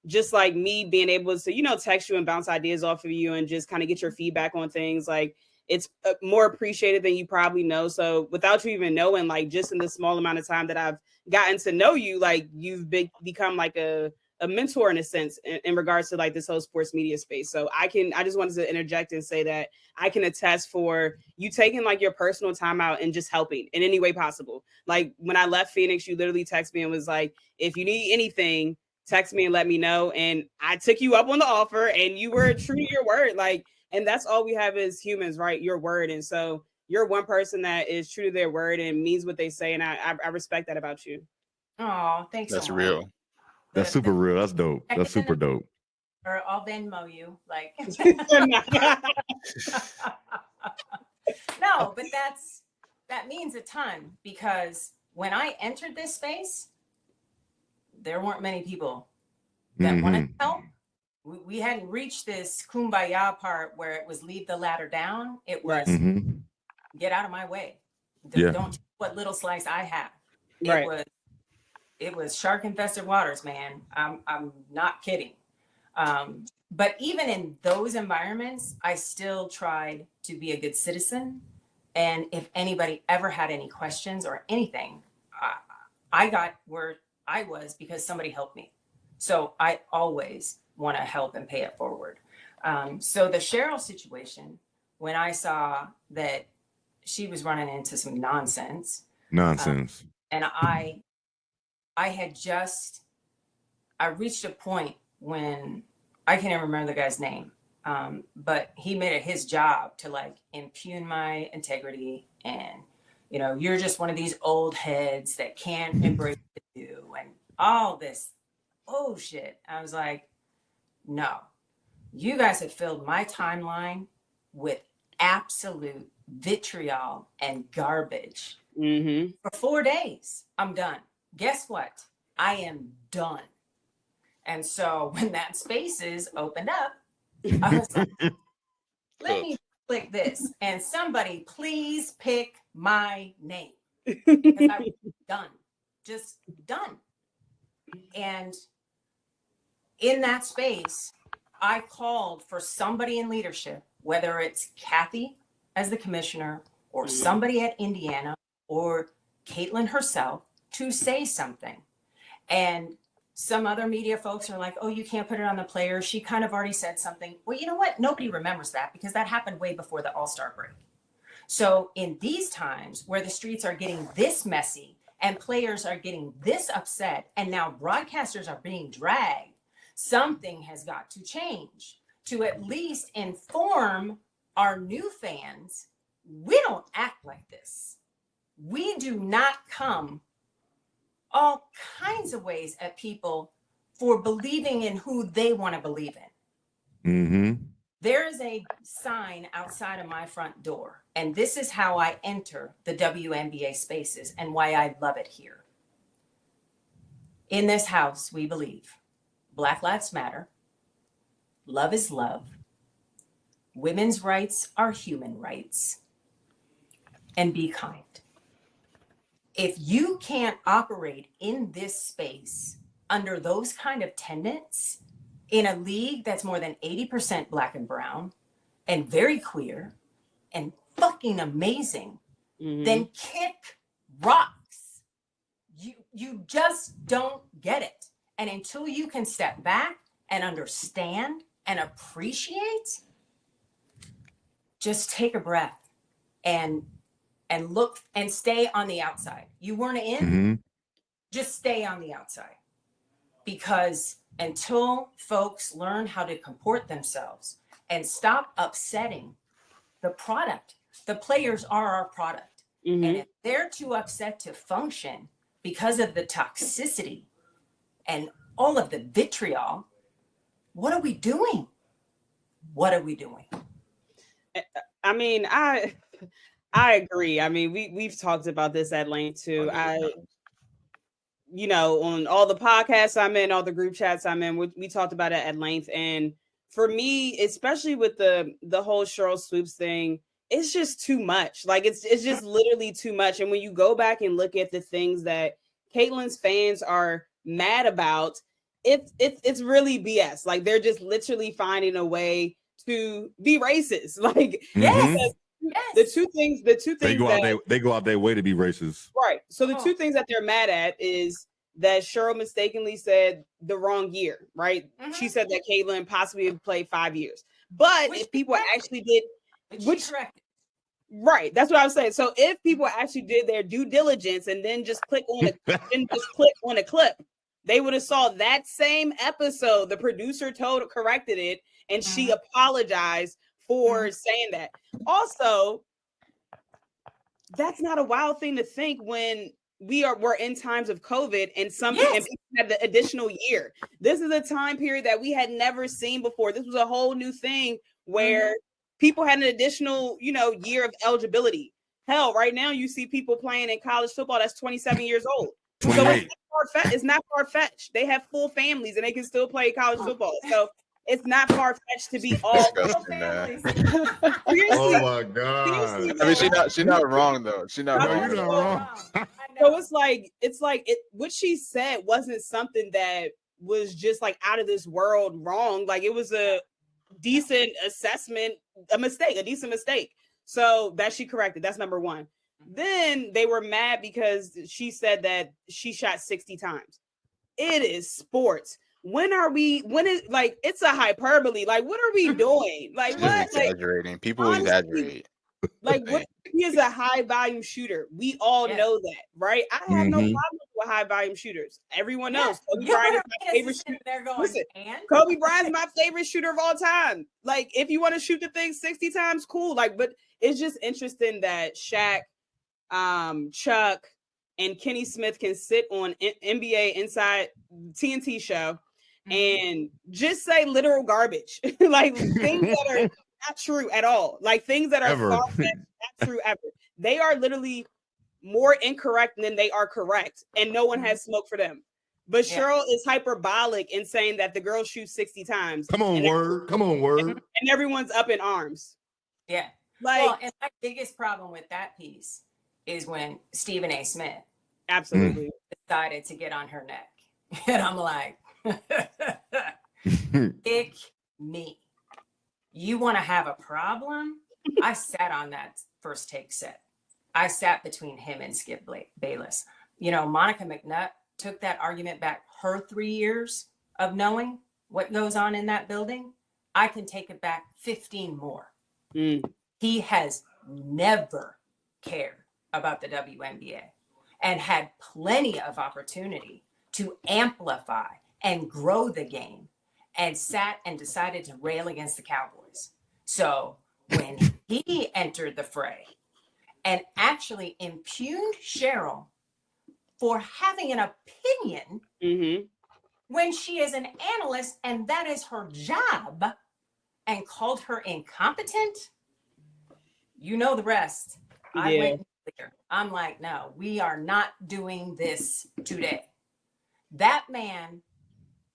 just like me being able to, text you and bounce ideas off of you and just kind of get your feedback on things, like it's more appreciated than you probably know. So without you even knowing, like just in the small amount of time that I've gotten to know you, like you've become like a mentor in a sense in regards to like this whole sports media space. So I just wanted to interject and say that I can attest for you taking like your personal time out and just helping in any way possible. Like when I left Phoenix, you literally texted me and was like, if you need anything, text me and let me know. And I took you up on the offer and you were true to your word. Like, and that's all we have as humans, right? Your word. And so you're one person that is true to their word and means what they say. And I respect that about you. Oh, thanks. That's so real. much. That's super real. That's dope. That's super dope. Or I'll Venmo you. Like, no, but that means a ton, because when I entered this space, there weren't many people that wanted to help. We hadn't reached this kumbaya part where it was leave the ladder down. It was get out of my way. Don't take what little slice I have. It was shark infested waters, man. I'm not kidding. But even in those environments, I still tried to be a good citizen. And if anybody ever had any questions or anything, I got where I was because somebody helped me. So I always want to help and pay it forward. So the Cheryl situation, when I saw that she was running into some nonsense. And I reached a point when I can't even remember the guy's name, but he made it his job to like impugn my integrity. And, you're just one of these old heads that can't embrace you and all this shit. I was like, no, you guys have filled my timeline with absolute vitriol and garbage. For 4 days. I'm done. Guess what? I am done. And so when that Spaces opened up, I was like, let me click this and somebody please pick my name, because I'm done, just done. And in that space, I called for somebody in leadership, whether it's Kathy as the commissioner or somebody at Indiana or Caitlin herself, to say something. And some other media folks are like, oh, you can't put it on the player. She kind of already said something. Well, you know what? Nobody remembers that because that happened way before the All-Star break. So in these times where the streets are getting this messy and players are getting this upset and now broadcasters are being dragged, something has got to change to at least inform our new fans. We don't act like this. We do not come all kinds of ways at people for believing in who they want to believe in. There is a sign outside of my front door, and this is how I enter the WNBA spaces and why I love it here. In this house, we believe Black Lives Matter, love is love, women's rights are human rights, and be kind. If you can't operate in this space under those kind of tenets in a league that's more than 80% Black and brown and very queer and fucking amazing, then kick rocks. You just don't get it. And until you can step back and understand and appreciate, just take a breath and look and stay on the outside. You weren't in, just stay on the outside. Because until folks learn how to comport themselves and stop upsetting the product, the players are our product. And if they're too upset to function because of the toxicity and all of the vitriol, what are we doing? What are we doing? I mean, I agree. I mean, we've talked about this at length too. you know, on all the podcasts I'm in, all the group chats I'm in, we talked about it at length. And for me, especially with the whole Cheryl Swoops thing, it's just too much. Like it's just literally too much. And when you go back and look at the things that Caitlyn's fans are mad about, it's really BS. Like they're just literally finding a way to be racist. Like Yes. the two things they go out their way to be racist. Right. So the two things that they're mad at is that Cheryl mistakenly said the wrong year, right? Mhm. She said that Caitlyn possibly played 5 years. But if people actually did, right, that's what I was saying. So if people actually did their due diligence and then just click on a clip, they would have saw that same episode. The producer corrected it, and she apologized for saying that. Also, that's not a wild thing to think when we're in times of COVID and people had the additional year. This is a time period that we had never seen before. This was a whole new thing where people had an additional, year of eligibility. Hell, right now you see people playing in college football that's 27 years old. 28. So it's not far-fetched. They have full families and they can still play college football. So it's not far-fetched to be all families. Oh my God. I mean, she's not wrong though. She's not wrong. You're not wrong. So it's like what she said wasn't something that was just like out of this world wrong. Like it was a decent assessment, a decent mistake. So that she corrected. That's number one. Then they were mad because she said that she shot 60 times. It is sports. When is like it's a hyperbole? Like, what are we doing? Like, what? Exaggerating. Like, People honestly, exaggerate. Like, what? He is a high volume shooter. We all know that, right? I have no problem with high volume shooters. Everyone knows Kobe Bryant is my favorite shooter. Listen, Kobe Bryant's my favorite shooter of all time. Like, if you want to shoot the thing 60 times, cool. Like, but it's just interesting that Shaq, Chuck, and Kenny Smith can sit on NBA Inside TNT show and just say literal garbage, like things that are not true at all, like things that are far-fetched, not true ever. They are literally more incorrect than they are correct, and no one has smoke for them. But Cheryl is hyperbolic in saying that the girl shoots 60 times. Come on, word. And everyone's up in arms. Yeah. Like, and my biggest problem with that piece is when Stephen A. Smith absolutely decided to get on her neck. And I'm like, pick me. You want to have a problem? I sat on that first take set. I sat between him and Skip Bayless. Monica McNutt took that argument back her 3 years of knowing what goes on in that building. I can take it back 15 more. He has never cared about the WNBA and had plenty of opportunity to amplify and grow the game, and sat and decided to rail against the Cowboys. So when he entered the fray and actually impugned Cheryl for having an opinion when she is an analyst and that is her job, and called her incompetent, you know the rest. I went there. I'm like, no, we are not doing this today. That man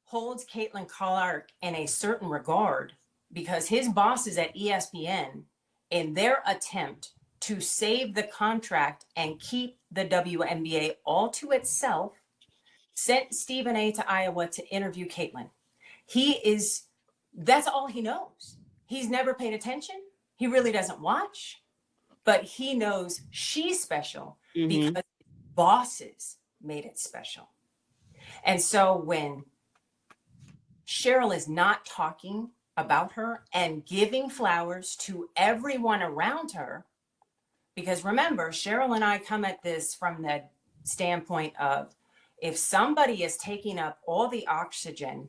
holds Caitlin Clark in a certain regard because his bosses at ESPN, in their attempt to save the contract and keep the WNBA all to itself, sent Stephen A. to Iowa to interview Caitlin. That's all he knows. He's never paid attention. He really doesn't watch, but he knows she's special because bosses made it special. And so when Cheryl is not talking about her and giving flowers to everyone around her, because remember, Cheryl and I come at this from the standpoint of, if somebody is taking up all the oxygen,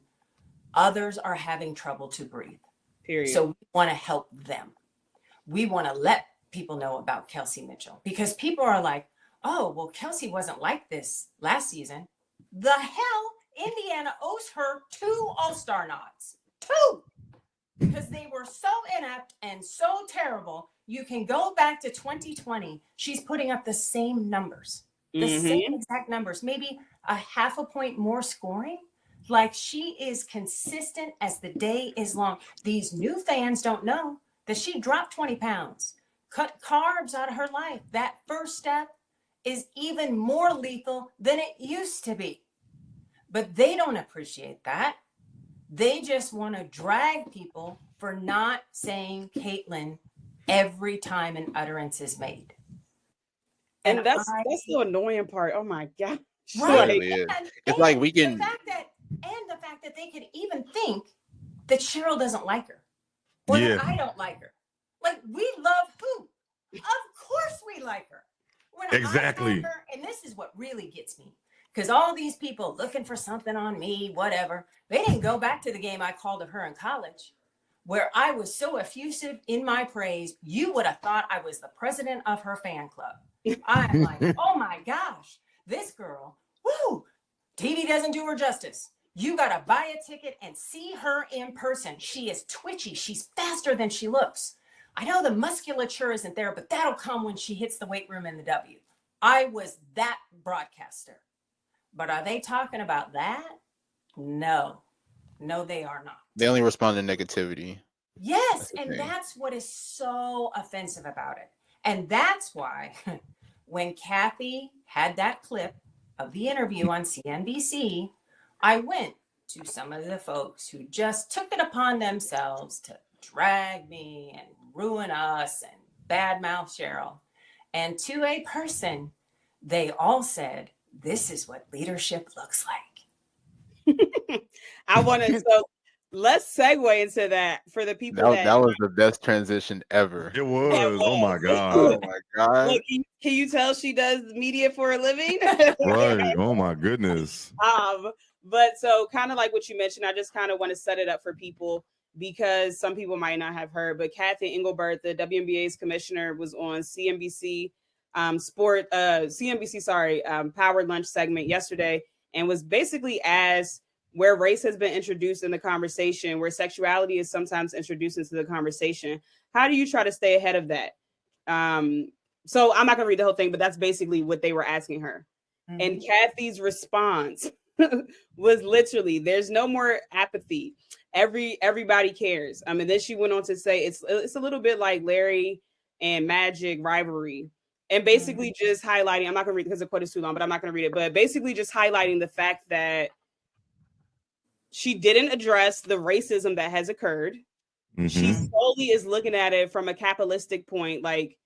others are having trouble to breathe. Period. So we want to help them. We want to let people know about Kelsey Mitchell, because people are like, oh, well, Kelsey wasn't like this last season. The hell, Indiana owes her 2 All-Star nods. 2! Because they were so inept and so terrible. You can go back to 2020. She's putting up the same numbers. The same exact numbers, maybe a half a point more scoring. Like, she is consistent as the day is long. These new fans don't know that she dropped 20 pounds, cut carbs out of her life. That first step is even more lethal than it used to be. But they don't appreciate that. They just want to drag people for not saying Caitlyn every time an utterance is made. And that's the annoying part. Oh my God. Right. Like, it's like we can. The fact that they could even think that Cheryl doesn't like her, or that I don't like her. Like, we love who? Of course we like her. When exactly. I like her, and this is what really gets me, because all these people looking for something on me, whatever, they didn't go back to the game I called of her in college, where I was so effusive in my praise, you would have thought I was the president of her fan club. I'm like, oh my gosh, this girl, woo, TV doesn't do her justice. You got to buy a ticket and see her in person. She is twitchy. She's faster than she looks. I know the musculature isn't there, but that'll come when she hits the weight room in the W. I was that broadcaster. But are they talking about that? No, they are not. They only respond to negativity. Yes, and that's what is so offensive about it. And that's why when Kathy had that clip of the interview on CNBC, I went to some of the folks who just took it upon themselves to drag me and ruin us and badmouth Cheryl. And to a person, they all said, this is what leadership looks like. I want to, so let's segue into that for the people that was the best transition ever. It was. Oh my God. Oh my God. Look, can you tell she does media for a living? Right. Oh my goodness. But so kind of like what you mentioned, I just kind of want to set it up for people because some people might not have heard, but Kathy Engelbert, the WNBA's commissioner, was on CNBC Powered Lunch segment yesterday and was basically asked where race has been introduced in the conversation, where sexuality is sometimes introduced into the conversation. How do you try to stay ahead of that? So I'm not going to read the whole thing, but that's basically what they were asking her. Mm-hmm. And Kathy's response was literally, there's no more apathy. Everybody cares. And then she went on to say it's a little bit like Larry and Magic rivalry. And basically just highlighting, I'm not going to read it because the quote is too long, but I'm not going to read it. But basically just highlighting the fact that she didn't address the racism that has occurred. Mm-hmm. She solely is looking at it from a capitalistic point, like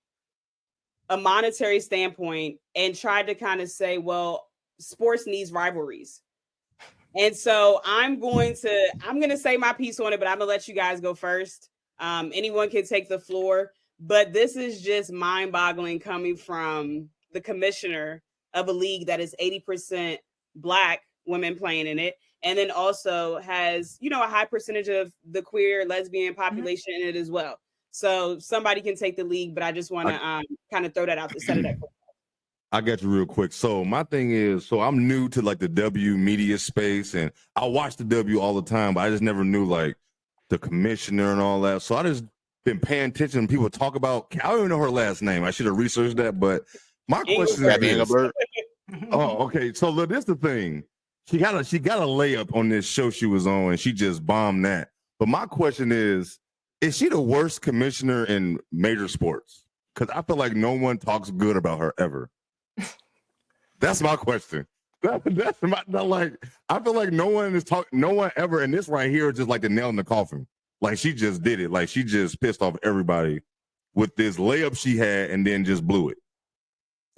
a monetary standpoint, and tried to kind of say, well, sports needs rivalries. And so I'm going to say my piece on it, but I'm gonna let you guys go first. Anyone can take the floor, but this is just mind-boggling coming from the commissioner of a league that is 80% Black women playing in it, and then also has, a high percentage of the queer lesbian population in it as well. So somebody can take the league, but I just want to kind of throw that out to set it up. I got you real quick. So my thing is, so I'm new to like the W media space, and I watch the W all the time, but I just never knew like the commissioner and all that. So I just been paying attention. People talk about, I don't even know her last name. I should have researched that, but my question is, oh, okay. So look, this is the thing. She got a layup on this show she was on, and she just bombed that. But my question is she the worst commissioner in major sports? Because I feel like no one talks good about her ever. That's my question. That's my, like, I feel like no one ever, and this right here is just like the nail in the coffin. Like, she just did it. Like, she just pissed off everybody with this layup she had and then just blew it.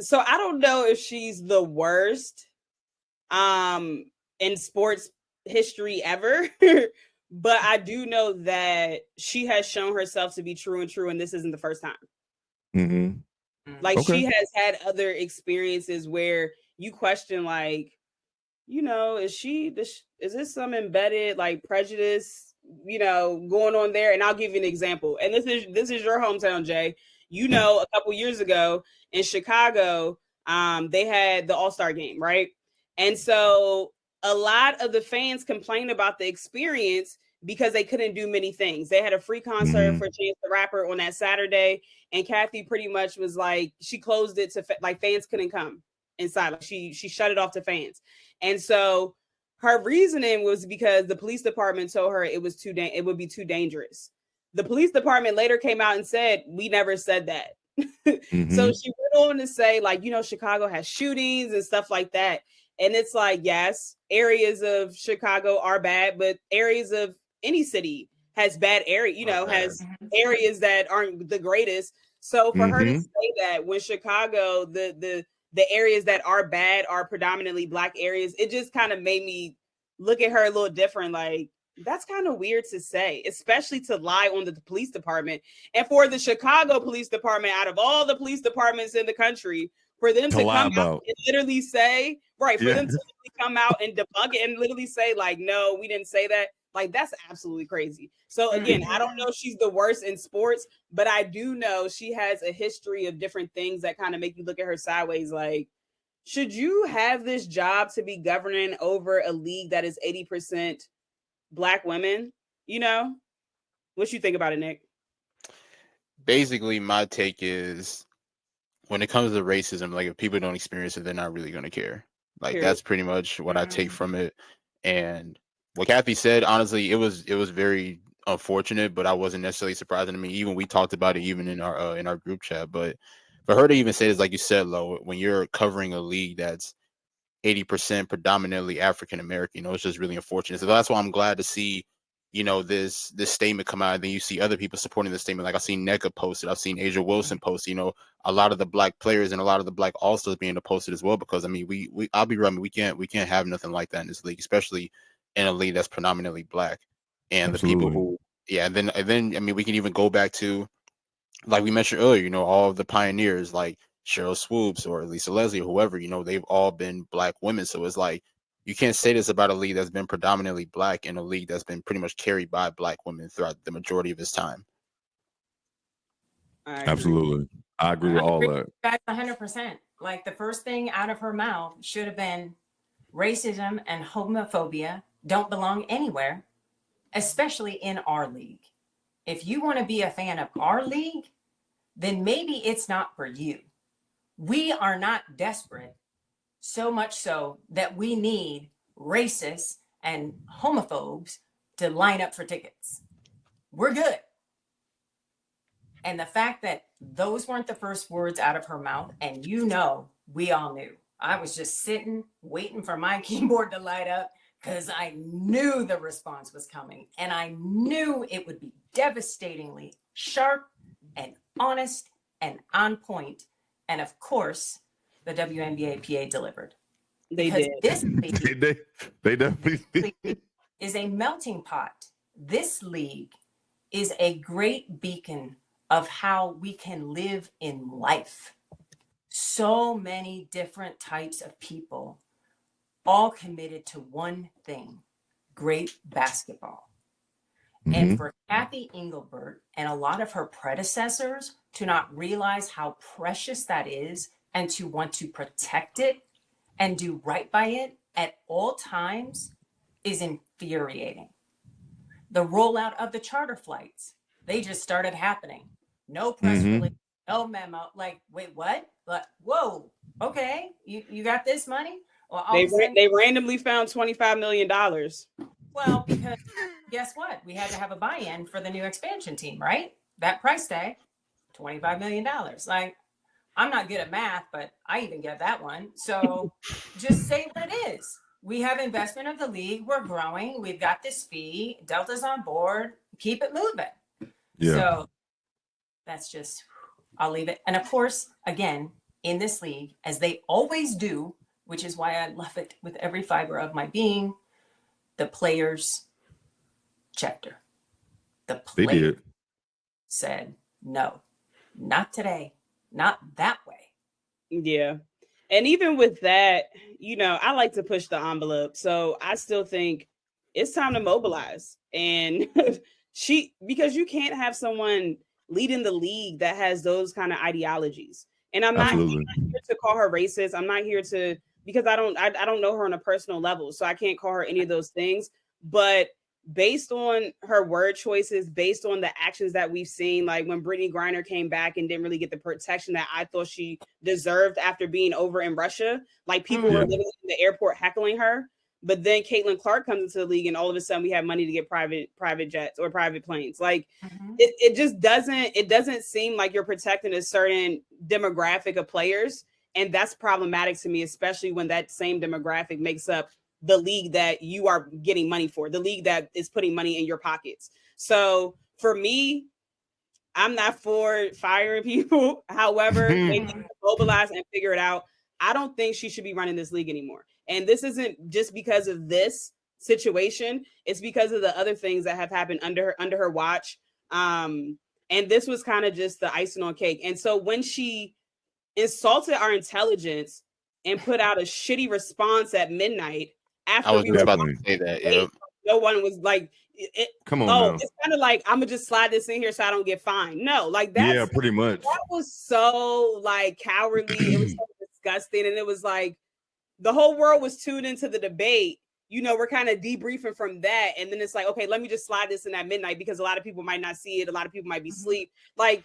So I don't know if she's the worst in sports history ever, but I do know that she has shown herself to be true, and this isn't the first time. Mm-hmm. Like, she has had other experiences where you question, like, is this some embedded like prejudice, going on there? And I'll give you an example. And this is your hometown, Jay. A couple years ago in Chicago, they had the All-Star game, right? And so a lot of the fans complained about the experience because they couldn't do many things. They had a free concert for Chance the Rapper on that Saturday, and Kathy pretty much was like, she closed it to like fans couldn't come. inside. Like she shut it off to fans. And so her reasoning was because the police department told her it would be too dangerous. The police department later came out and said, we never said that. So she went on to say, like, Chicago has shootings and stuff like that. And it's like, yes, areas of Chicago are bad, but areas of any city has bad area, has areas that aren't the greatest. So for her to say that when Chicago, the areas that are bad are predominantly Black areas, it just kind of made me look at her a little different. Like, that's kind of weird to say, especially to lie on the police department. And for the Chicago Police Department, out of all the police departments in the country, for them to come out and literally say, them to literally come out and debunk it and literally say, like, no, we didn't say that. Like, that's absolutely crazy. So again, I don't know if she's the worst in sports, but I do know she has a history of different things that kind of make you look at her sideways. Like, should you have this job to be governing over a league that is 80% Black women? What you think about it, Nick? Basically, my take is, when it comes to racism, like, if people don't experience it, they're not really going to care. Like, that's pretty much what I take from it. And what Kathy said, honestly, it was very unfortunate, but I wasn't necessarily surprised. I mean, even we talked about it even in our group chat. But for her to even say this, like you said, Lo, when you're covering a league that's 80% predominantly African American, it's just really unfortunate. So that's why I'm glad to see, this statement come out. And then you see other people supporting the statement. Like, I've seen NECA posted, I've seen Asia Wilson post, a lot of the Black players and a lot of the Black All-Stars being posted as well. Because I mean, I'll be right, we can't have nothing like that in this league, especially in a league that's predominantly Black. And Absolutely. The people who, and then I mean, we can even go back to, like we mentioned earlier, all of the pioneers like Cheryl Swoops or Lisa Leslie or whoever, they've all been Black women. So it's like, you can't say this about a league that's been predominantly Black and a league that's been pretty much carried by Black women throughout the majority of its time. Absolutely. I agree with all that. That's 100%. Like, the first thing out of her mouth should have been, racism and homophobia don't belong anywhere, especially in our league. If you want to be a fan of our league, then maybe it's not for you. We are not desperate, so much so that we need racists and homophobes to line up for tickets. We're good. And the fact that those weren't the first words out of her mouth, and we all knew. I was just sitting, waiting for my keyboard to light up, because I knew the response was coming. And I knew it would be devastatingly sharp and honest and on point. And of course, the WNBA PA delivered. They did. This league they definitely is a melting pot. This league is a great beacon of how we can live in life. So many different types of people, all committed to one thing: great basketball. And for Kathy Engelbert and a lot of her predecessors to not realize how precious that is and to want to protect it and do right by it at all times is infuriating. The rollout of the charter flights, they just started happening. No press release, no memo. Like, wait, what? But whoa, okay, you got this money? Well, they randomly found $25 million. Well, because guess what? We had to have a buy-in for the new expansion team, right? That price tag, $25 million. Like, I'm not good at math, but I even get that one. So just say what it is. We have investment of the league. We're growing. We've got this fee. Delta's on board. Keep it moving. Yeah. So that's just, I'll leave it. And of course, again, in this league, as they always do, which is why I love it with every fiber of my being, the players checked her. The players said, no, not today, not that way. Yeah. And even with that, I like to push the envelope. So I still think it's time to mobilize. And because you can't have someone leading the league that has those kind of ideologies. And I'm not here to call her racist. I'm not here to, because I don't know her on a personal level. So I can't call her any of those things. But based on her word choices, based on the actions that we've seen, like when Brittany Griner came back and didn't really get the protection that I thought she deserved after being over in Russia, like people were living in the airport heckling her. But then Caitlin Clark comes into the league, and all of a sudden we have money to get private jets or private planes. Like it just doesn't seem like you're protecting a certain demographic of players, and that's problematic to me, especially when that same demographic makes up the league that you are getting money for, the league that is putting money in your pockets. So for me, I'm not for firing people. However, they need to mobilize and figure it out. I don't think she should be running this league anymore. And this isn't just because of this situation. It's because of the other things that have happened under her watch. And this was kind of just the icing on cake. And so when she insulted our intelligence and put out a shitty response at midnight, after I was just about to say that. Yep. No one was like, come on. Now. It's kind of like, I'm gonna just slide this in here so I don't get fined. No, like that. Yeah, pretty much. That was so like cowardly. It was so disgusting, and it was like the whole world was tuned into the debate. You know, we're kind of debriefing from that, and then it's like, okay, let me just slide this in at midnight because a lot of people might not see it. A lot of people might be asleep. Like,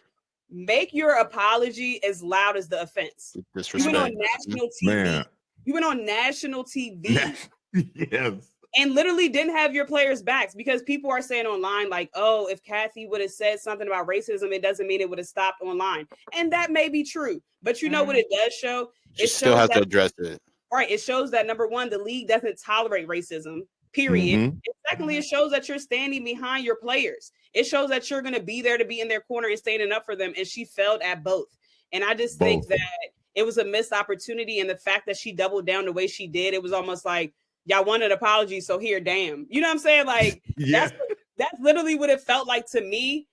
make your apology as loud as the offense. Disrespect. You went on national TV. Man. You went on national TV. Yes. And literally didn't have your players' backs, because people are saying online, like, oh, if Kathy would have said something about racism, it doesn't mean it would have stopped online. And that may be true. But you know what it does show? She still has to address it. Right. It shows that, number one, the league doesn't tolerate racism, period. And secondly, it shows that you're standing behind your players. It shows that you're going to be there to be in their corner and standing up for them. And she failed at both. And I just think that it was a missed opportunity. And the fact that she doubled down the way she did, it was almost like, y'all want an apology, so here, damn. You know what I'm saying? Like, that's literally what it felt like to me.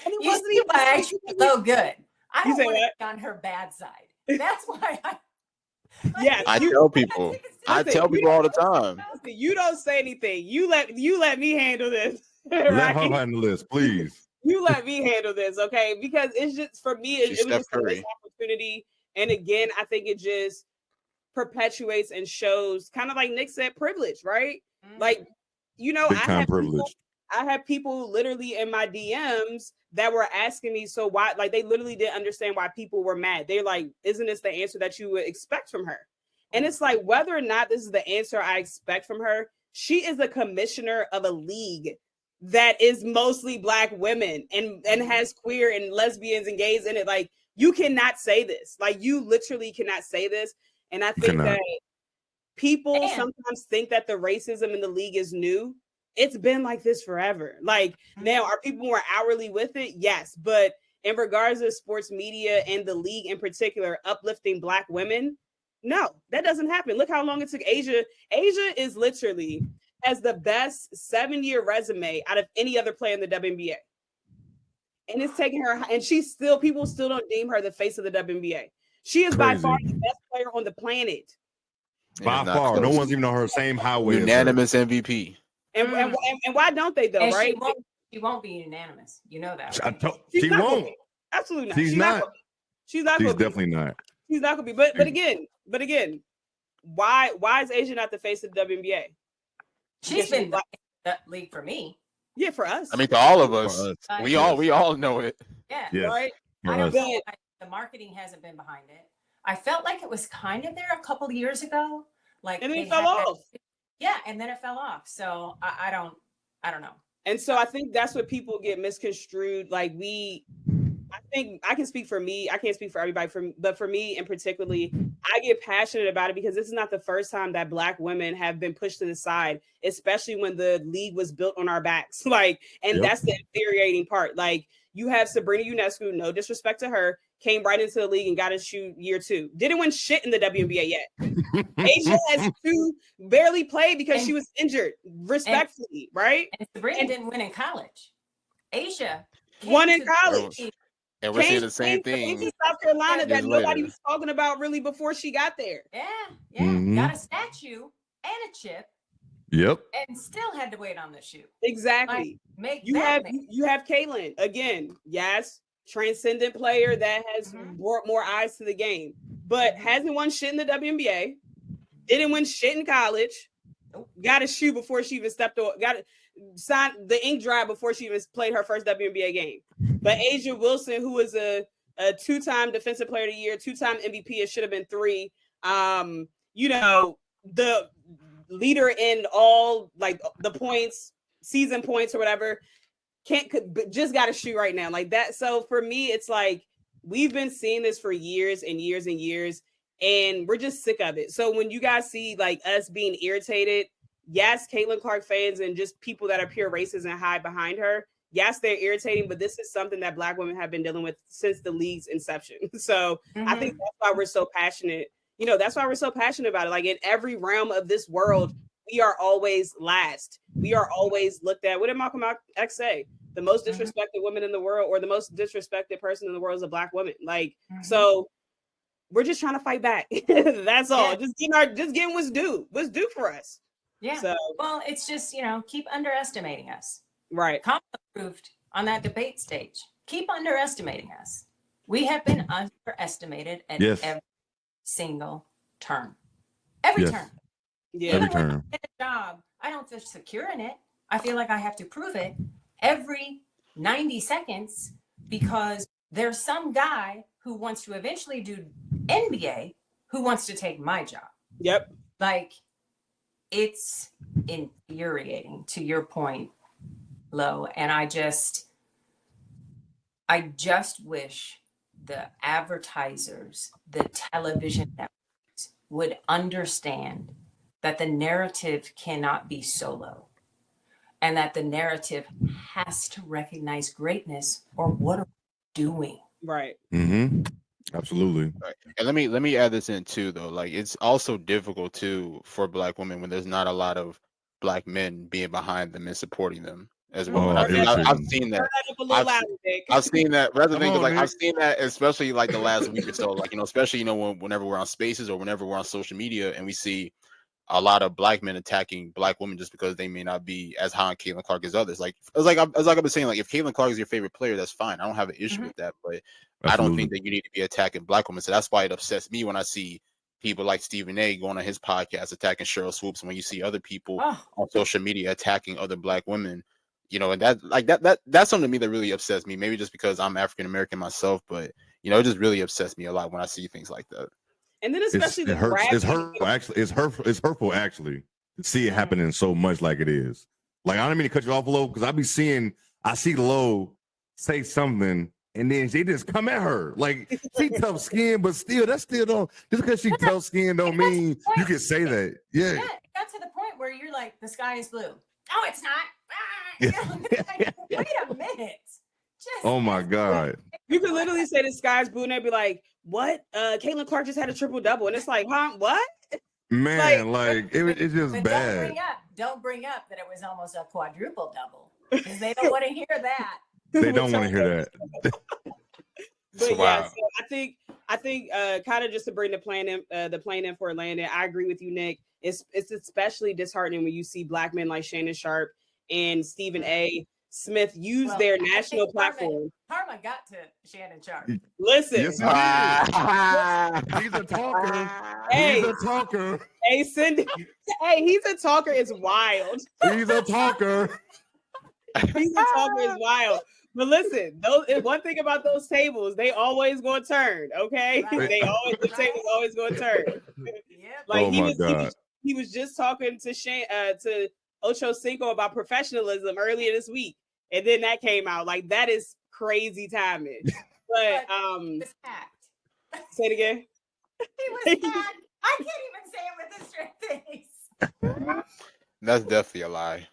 And it wasn't even actually so good. I don't want to what? be on her bad side. That's why I tell people all the time. You don't say anything. You let me handle this. Right? Let her handle this, please. You let me handle this, okay? Because it's just, for me, it was just a missed opportunity. And again, I think it just perpetuates and shows, kind of like Nick said, privilege, right? Like, you know, I had people literally in my DMs that were asking me, so why, like, they literally didn't understand why people were mad. They're like, isn't this the answer that you would expect from her? And it's like, whether or not this is the answer I expect from her, she is a commissioner of a league that is mostly Black women and has queer and lesbians and gays in it. Like, you cannot say this. Like, you literally cannot say this. And I think that people sometimes think that the racism in the league is new. It's been like this forever. Like, now, are people more hourly with it? Yes. But in regards to sports media and the league in particular, uplifting Black women, no, that doesn't happen. Look how long it took Asia. Asia is literally has the best 7-year resume out of any other player in the WNBA. And it's taking her, and people still don't deem her the face of the WNBA. She is by far the best player on the planet. By far. No one's even on her same highway. Unanimous MVP. And why don't they, though, and right? She won't be unanimous. You know that. Right? She won't. Absolutely not. She's not. She's not. She's definitely not. She's not gonna be. But again, why is Asia not the face of the WNBA? She's been in the league for me. Yeah, for us. I mean, to all of us. We all know it. Yeah. Yes. Right. I don't know. The marketing hasn't been behind it. I felt like it was kind of there a couple of years ago. Like, and then it fell off. Yeah, and then it fell off. So I don't know. And so I think that's what people get misconstrued. Like, I think I can speak for me. I can't speak for everybody, but for me in particularly, I get passionate about it because this is not the first time that Black women have been pushed to the side, especially when the league was built on our backs. Like, and that's the infuriating part. Like, you have Sabrina Ionescu, no disrespect to her, came right into the league and got his shoe year 2. Didn't win shit in the WNBA yet. Asia has 2, barely played because she was injured, respectfully, right? And Sabrina didn't win in college. Asia won in college. And we're seeing the same thing in South Carolina that nobody was talking about really before she got there. Yeah. Got a statue and a chip. Yep. And still had to wait on the shoe. Exactly. Like, you have Caitlin again. Yes, transcendent player that has brought more eyes to the game, but hasn't won shit in the WNBA. Didn't win shit in college. Got a shoe before she even stepped on. signed the ink dried before she even played her first WNBA game. But Asia Wilson, who is a 2-time Defensive Player of the Year, 2-time MVP, it should have been 3. You know, the leader in all like the points, season points or whatever, just got a shoe right now like that. So for me, it's like we've been seeing this for years and years and years, and we're just sick of it. So when you guys see like us being irritated, yes, Caitlin Clark fans and just people that are pure racists and hide behind her, yes, they're irritating, but this is something that Black women have been dealing with since the league's inception. So I think that's why we're so passionate. You know, that's why we're so passionate about it. Like in every realm of this world, we are always last. We are always looked at. What did Malcolm X say? The most disrespected woman in the world, or the most disrespected person in the world, is a Black woman. Like, so we're just trying to fight back. That's all. Just getting what's due for us. Yeah. So, well, it's just, you know, keep underestimating us. Right. Kamala proved on that debate stage. Keep underestimating us. We have been underestimated at every single turn. Every turn. Yeah. Every Even when turn. I get a job, I don't feel secure in it. I feel like I have to prove it every 90 seconds because there's some guy who wants to eventually do NBA who wants to take my job. Yep. Like, it's infuriating, to your point, Lo. And I just wish the advertisers, the television networks would understand that the narrative cannot be solo and that the narrative has to recognize greatness, or what are we doing? Right. Absolutely. Right. And let me add this in too, though. Like, it's also difficult too for Black women when there's not a lot of Black men being behind them and supporting them as well. And I've seen that. I've seen that. Rather than like I've seen that, especially like the last week or so. Like, you know, especially, you know, whenever we're on Spaces or whenever we're on social media and we see a lot of Black men attacking Black women just because they may not be as high on Caitlin Clark as others. Like, I've been saying, like, if Caitlin Clark is your favorite player, that's fine. I don't have an issue with that, but I don't think that you need to be attacking Black women. So that's why it upsets me when I see people like Wnba going on his podcast attacking Cheryl Swoops, and when you see other people on social media attacking other Black women, you know, and that's something to me that really upsets me. Maybe just because I'm African American myself, but you know, it just really upsets me a lot when I see things like that. And then especially it hurts. It's hurtful. Actually, it's hurtful. Actually, to see it happening so much like it is. Like, I don't mean to cut you off, Lo, because I see Lo say something, and then they just come at her. Like, she tough skin, but still, just because she tough skin don't mean you can say that. Yeah. It got to the point where you're like, the sky is blue. Oh, it's not. You know, like, wait a minute. Oh my God. You could literally say the sky's blue and they'd be like, what? Caitlin Clark just had a triple-double. And it's like, huh? What? Man, it's just bad. Don't bring up that it was almost a quadruple double, because they don't want to hear that. They don't want to hear that. But yeah, so I think kind of just to bring the plane in for Landon, I agree with you, Nick. It's especially disheartening when you see Black men like Shannon Sharp and Stephen A. Smith use their national platform. Karma got to Shannon Sharp. Listen, yes, he's a talker. He's a talker. Hey, Cindy. Hey, he's a talker. It's wild. He's a talker. He's a talker. It's wild. But listen, one thing about those tables, they always gonna turn. Okay, Right. The table's always gonna turn. Yep. Like God. he was just talking to Ocho Cinco about professionalism earlier this week, and then that came out. Like, that is crazy timing. But He was hacked. say it again. He was hacked. I can't even say it with a straight face. That's definitely a lie.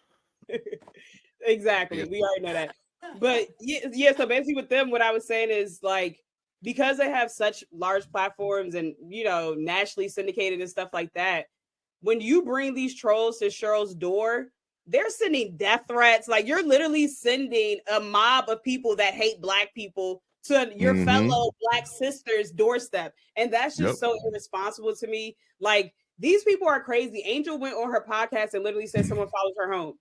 Exactly. We already know that. But yeah, so basically with them, what I was saying is, like, because they have such large platforms and, you know, nationally syndicated and stuff like that, when you bring these trolls to Cheryl's door, they're sending death threats. Like, you're literally sending a mob of people that hate Black people to your fellow Black sister's doorstep. And that's just so irresponsible to me. Like, these people are crazy. Angel went on her podcast and literally said someone follows her home.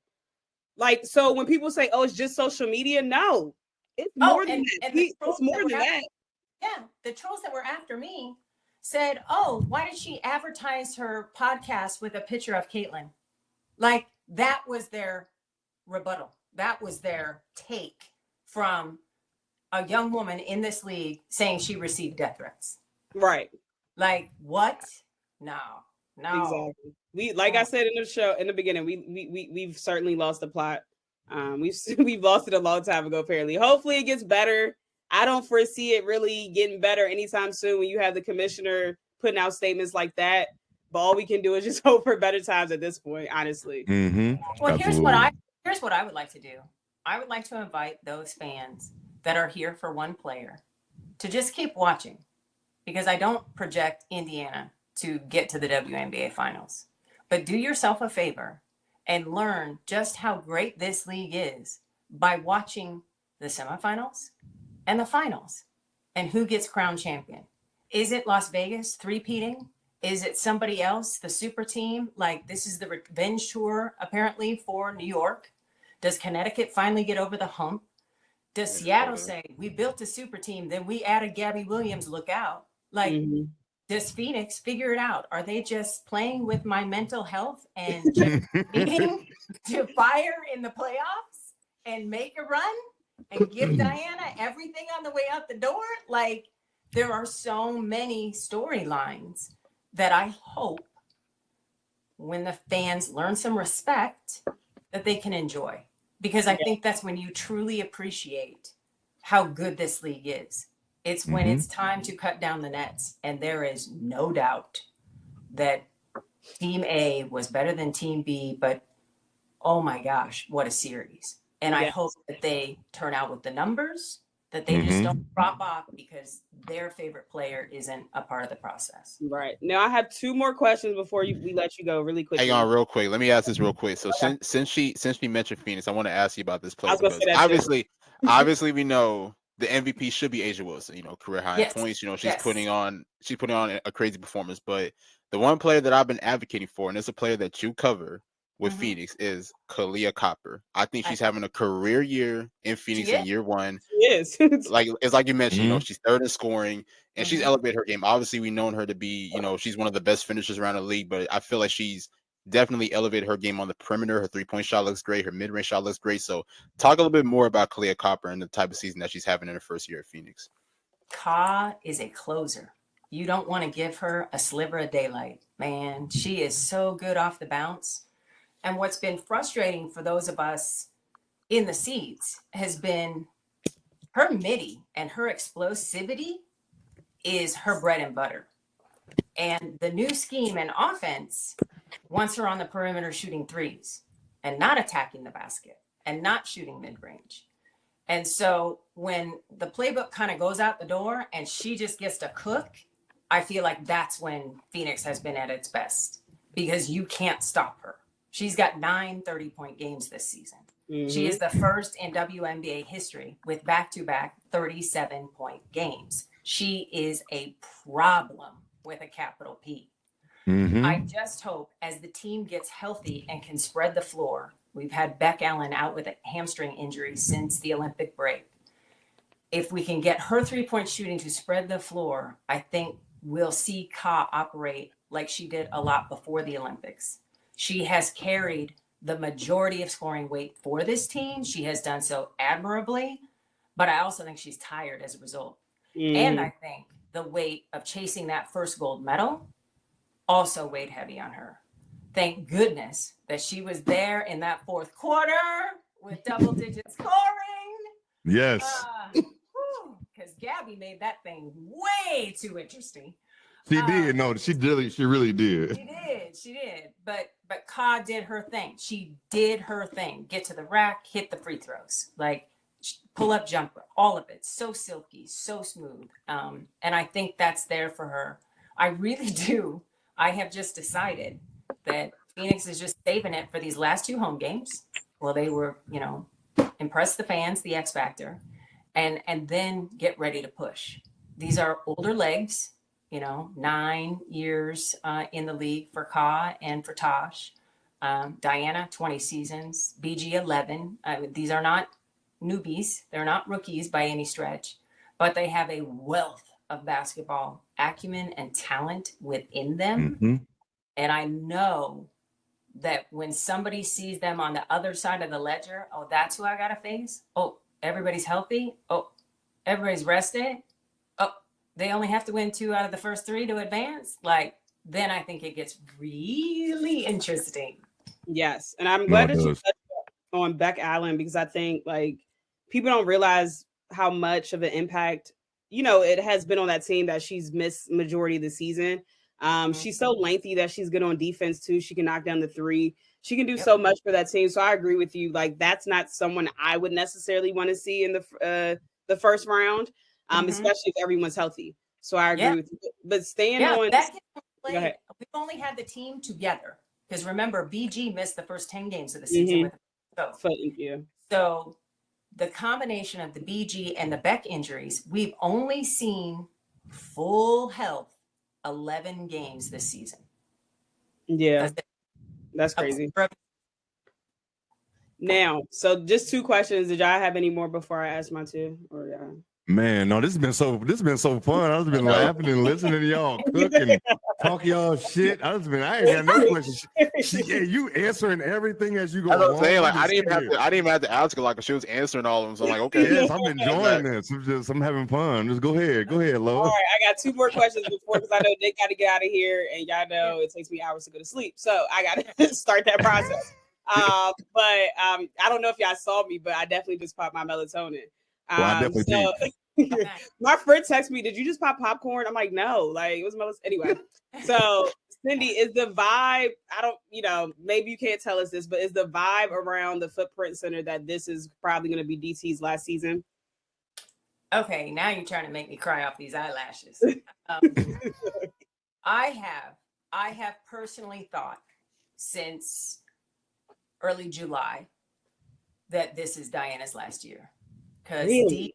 Like, so when people say, oh, it's just social media, no, it's more than that. It's more than that. Yeah, the trolls that were after me said, oh, why did she advertise her podcast with a picture of Caitlyn? Like, that was their rebuttal. That was their take from a young woman in this league saying she received death threats. Right. Like, what? No. Exactly. We, like I said in the show in the beginning, we've certainly lost the plot. We've lost it a long time ago, apparently. Hopefully it gets better. I don't foresee it really getting better anytime soon when you have the commissioner putting out statements like that. But all we can do is just hope for better times at this point, honestly. Well, here's what I would like to do. I would like to invite those fans that are here for one player to just keep watching, because I don't project Indiana to get to the WNBA finals. But do yourself a favor and learn just how great this league is by watching the semifinals and the finals and who gets crowned champion. Is it Las Vegas three-peating? Is it somebody else, the super team? Like, this is the revenge tour, apparently, for New York. Does Connecticut finally get over the hump? Does Seattle say, we built a super team, then we added Gabby Williams, look out? Like, does Phoenix figure it out? Are they just playing with my mental health and just needing to fire in the playoffs and make a run and give Diana everything on the way out the door? Like, there are so many storylines that I hope when the fans learn some respect that they can enjoy. Because I think that's when you truly appreciate how good this league is. It's when it's time to cut down the nets. And there is no doubt that Team A was better than Team B, but oh my gosh, what a series. And I hope that they turn out with the numbers, that they just don't drop off because their favorite player isn't a part of the process. Right. Now I have two more questions before we let you go really quickly. Hang on real quick. Let me ask this real quick. So since she mentioned Phoenix, I want to ask you about this play, because obviously we know the MVP should be Asia Wilson, you know, career high in points. You know, she's putting on a crazy performance. But the one player that I've been advocating for, and it's a player that you cover with Phoenix, is Kahleah Copper. I think she's having a career year in Phoenix in year one. She is. Like you mentioned, you know, she's third in scoring and she's elevated her game. Obviously, we've known her to be, you know, she's one of the best finishers around the league, but I feel like she's definitely elevated her game on the perimeter. Her 3-point shot looks great. Her mid-range shot looks great. So talk a little bit more about Kahleah Copper and the type of season that she's having in her first year at Phoenix. Ka is a closer. You don't want to give her a sliver of daylight, man. She is so good off the bounce. And what's been frustrating for those of us in the seats has been her midi and her explosivity is her bread and butter. And the new scheme and offense wants her on the perimeter shooting threes and not attacking the basket and not shooting mid-range. And so when the playbook kind of goes out the door and she just gets to cook, I feel like that's when Phoenix has been at its best, because you can't stop her. She's got 9 30-point games this season. She is the first in WNBA history with back-to-back 37-point games. She is a problem with a capital P. I just hope as the team gets healthy and can spread the floor, we've had Beck Allen out with a hamstring injury since the Olympic break. If we can get her 3-point shooting to spread the floor, I think we'll see Ka operate like she did a lot before the Olympics. She has carried the majority of scoring weight for this team. She has done so admirably, but I also think she's tired as a result. And I think the weight of chasing that first gold medal also weighed heavy on her. Thank goodness that she was there in that fourth quarter with double-digit scoring. Yes. Because Gabby made that thing way too interesting. She did. No, she really did. She did. But Ka did her thing. She did her thing. Get to the rack, hit the free throws, like pull up jumper, all of it. So silky, so smooth. And I think that's there for her. I really do. I have just decided that Phoenix is just saving it for these last 2 home games. Well, they were, you know, impress the fans, the X factor, and then get ready to push. These are older legs. You know, 9 years in the league for Ka and for Tosh. Diana, 20 seasons. BG, 11. These are not newbies. They're not rookies by any stretch, but they have a wealth of basketball acumen and talent within them. And I know that when somebody sees them on the other side of the ledger, oh, that's who I got to face. Oh, everybody's healthy. Oh, everybody's rested. Oh, they only have to win 2 out of the first 3 to advance. Like, then I think it gets really interesting. Yes. And I'm glad that you touched on Beck Allen, because I think like people don't realize how much of an impact, you know, it has been on that team that she's missed majority of the season. She's so lengthy that she's good on defense too. She can knock down the 3. She can do so much for that team. So I agree with you. Like, that's not someone I would necessarily want to see in the first round, especially if everyone's healthy. So I agree with you. But staying on, go ahead. We've only had the team together because remember, BG missed the first 10 games of the season with so the combination of the BG and the Beck injuries, we've only seen full health 11 games this season. Yeah, that's crazy. Now, so just 2 questions. Did y'all have any more before I ask my 2? Or yeah. Man, no, this has been so fun. I've been laughing and listening to y'all cook and talk y'all shit. I ain't got no questions. You answering everything as you go. That's what I'm saying. Like, I didn't even have to ask her, like, she was answering all of them. So I'm like, okay. Yes, I'm enjoying this. I'm having fun. Just go ahead, Lo. All right, I got 2 more questions before, because I know they got to get out of here, and y'all know it takes me hours to go to sleep. So I got to start that process. But I don't know if y'all saw me, but I definitely just popped my melatonin. Well, I definitely did. My friend texted me, "Did you just pop popcorn?" I'm like, "No, like it was melatonin." Anyway, so Cindy, is the vibe? I don't, maybe you can't tell us this, but is the vibe around the Footprint Center that this is probably going to be DT's last season? Okay, now you're trying to make me cry off these eyelashes. I have personally thought since early July that this is Diana's last year. Because really?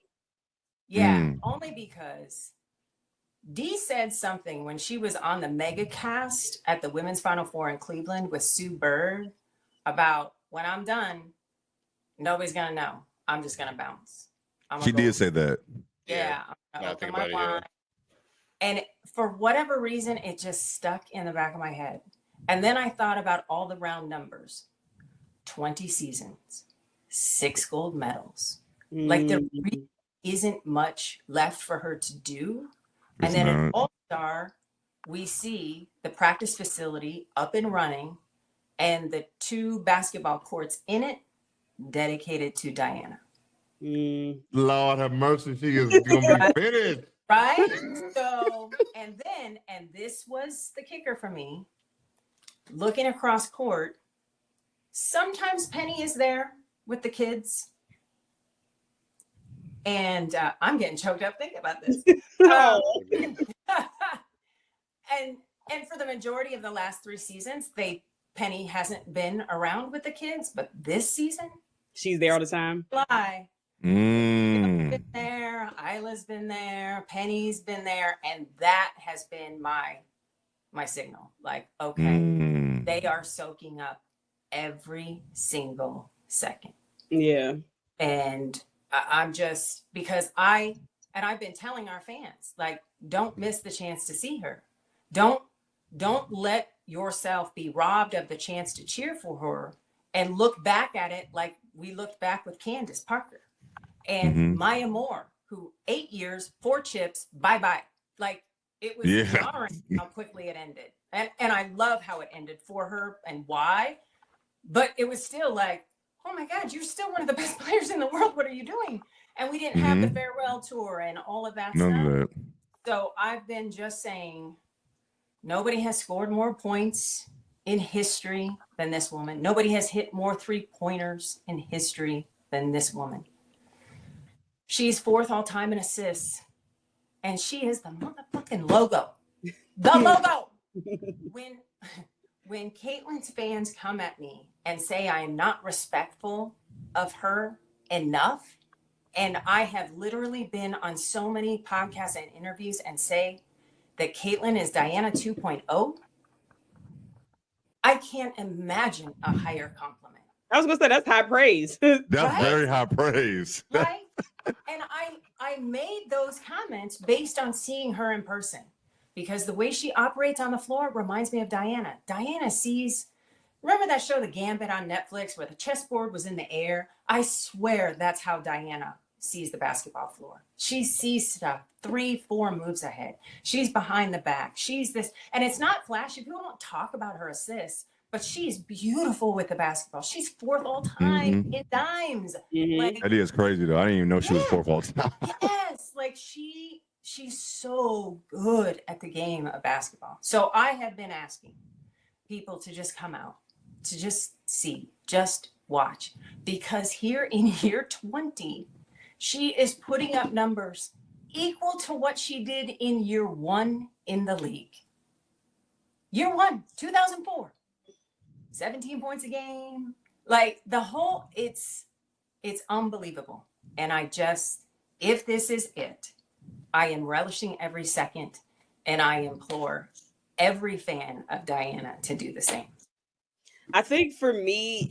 Only because Dee said something when she was on the mega cast at the Women's Final Four in Cleveland with Sue Bird about, when I'm done, nobody's going to know. I'm just going to bounce. She did say that. Yeah. I'm open my line. And for whatever reason, it just stuck in the back of my head. And then I thought about all the round numbers. 20 seasons, 6 gold medals. Like, there really isn't much left for her to do. And then at All-Star, we see the practice facility up and running and the 2 basketball courts in it dedicated to Diana. Lord have mercy, she is going to be finished. Right? So, and this was the kicker for me, looking across court, sometimes Penny is there with the kids. And I'm getting choked up thinking about this. And for the majority of the last 3 seasons, Penny hasn't been around with the kids, but this season, she's there all the time. Been there, Isla's been there, Penny's been there, and that has been my signal. Like, okay, they are soaking up every single second. Yeah. And I'm just, because I've been telling our fans, like, don't miss the chance to see her. Don't let yourself be robbed of the chance to cheer for her and look back at it like we looked back with Candace Parker and Maya Moore, who 8 years, 4 chips, bye-bye. Like, it was jarring how quickly it ended. And I love how it ended for her and why, but it was still like, oh my God, you're still one of the best players in the world. What are you doing? And we didn't have the farewell tour and all of that stuff. So I've been just saying, nobody has scored more points in history than this woman. Nobody has hit more 3-pointers in history than this woman. She's 4th all time in assists. And she is the motherfucking logo. The logo. When Caitlin's fans come at me and say I am not respectful of her enough, and I have literally been on so many podcasts and interviews and say that Caitlin is Diana 2.0, I can't imagine a higher compliment. I was gonna say that's high praise. That's very high praise. Right? And I made those comments based on seeing her in person, because the way she operates on the floor reminds me of Diana. Diana sees Remember that show, The Gambit on Netflix, where the chessboard was in the air? I swear that's how Diana sees the basketball floor. She sees stuff 3-4 moves ahead. She's behind the back. She's this, and it's not flashy. People don't talk about her assists, but she's beautiful with the basketball. She's 4th all time in dimes. Like, that is crazy though. I didn't even know she was 4th all time. yes, like she's so good at the game of basketball. So I have been asking people to just come out, to just see, just watch, because here in year 20, she is putting up numbers equal to what she did in year 1 in the league. Year 1, 2004, 17 points a game. Like the whole, it's unbelievable. And I just, if this is it, I am relishing every second, and I implore every fan of Diana to do the same. I think for me,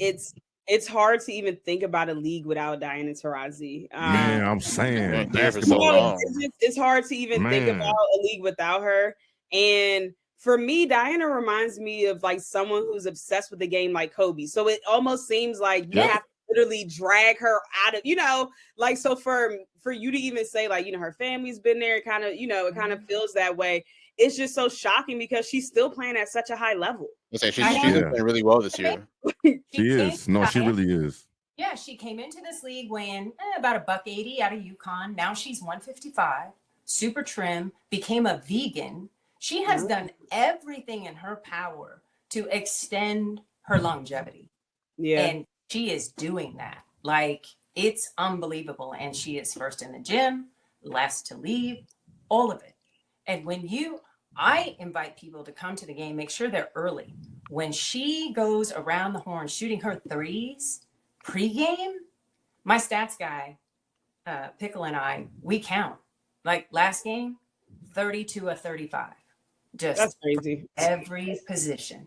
it's hard to even think about a league without Diana Taurasi. Man, I'm saying basketball. It's hard to even think about a league without her. And for me, Diana reminds me of like someone who's obsessed with the game like Kobe. So it almost seems like you have to literally drag her out of, like, so for you to even say like, her family's been there, kind of, it kind of feels that way. It's just so shocking because she's still playing at such a high level. She's playing really well this year. She is. No, she really is. Yeah, she came into this league weighing about $180 out of UConn. Now she's 155, super trim, became a vegan. She has done everything in her power to extend her longevity. Yeah. And she is doing that. Like, it's unbelievable. And she is first in the gym, last to leave, all of it. And when I invite people to come to the game, make sure they're early. When she goes around the horn shooting her threes pregame, my stats guy, Pickle, and I, we count. Like last game, 32 of 35. Just that's crazy. Every position.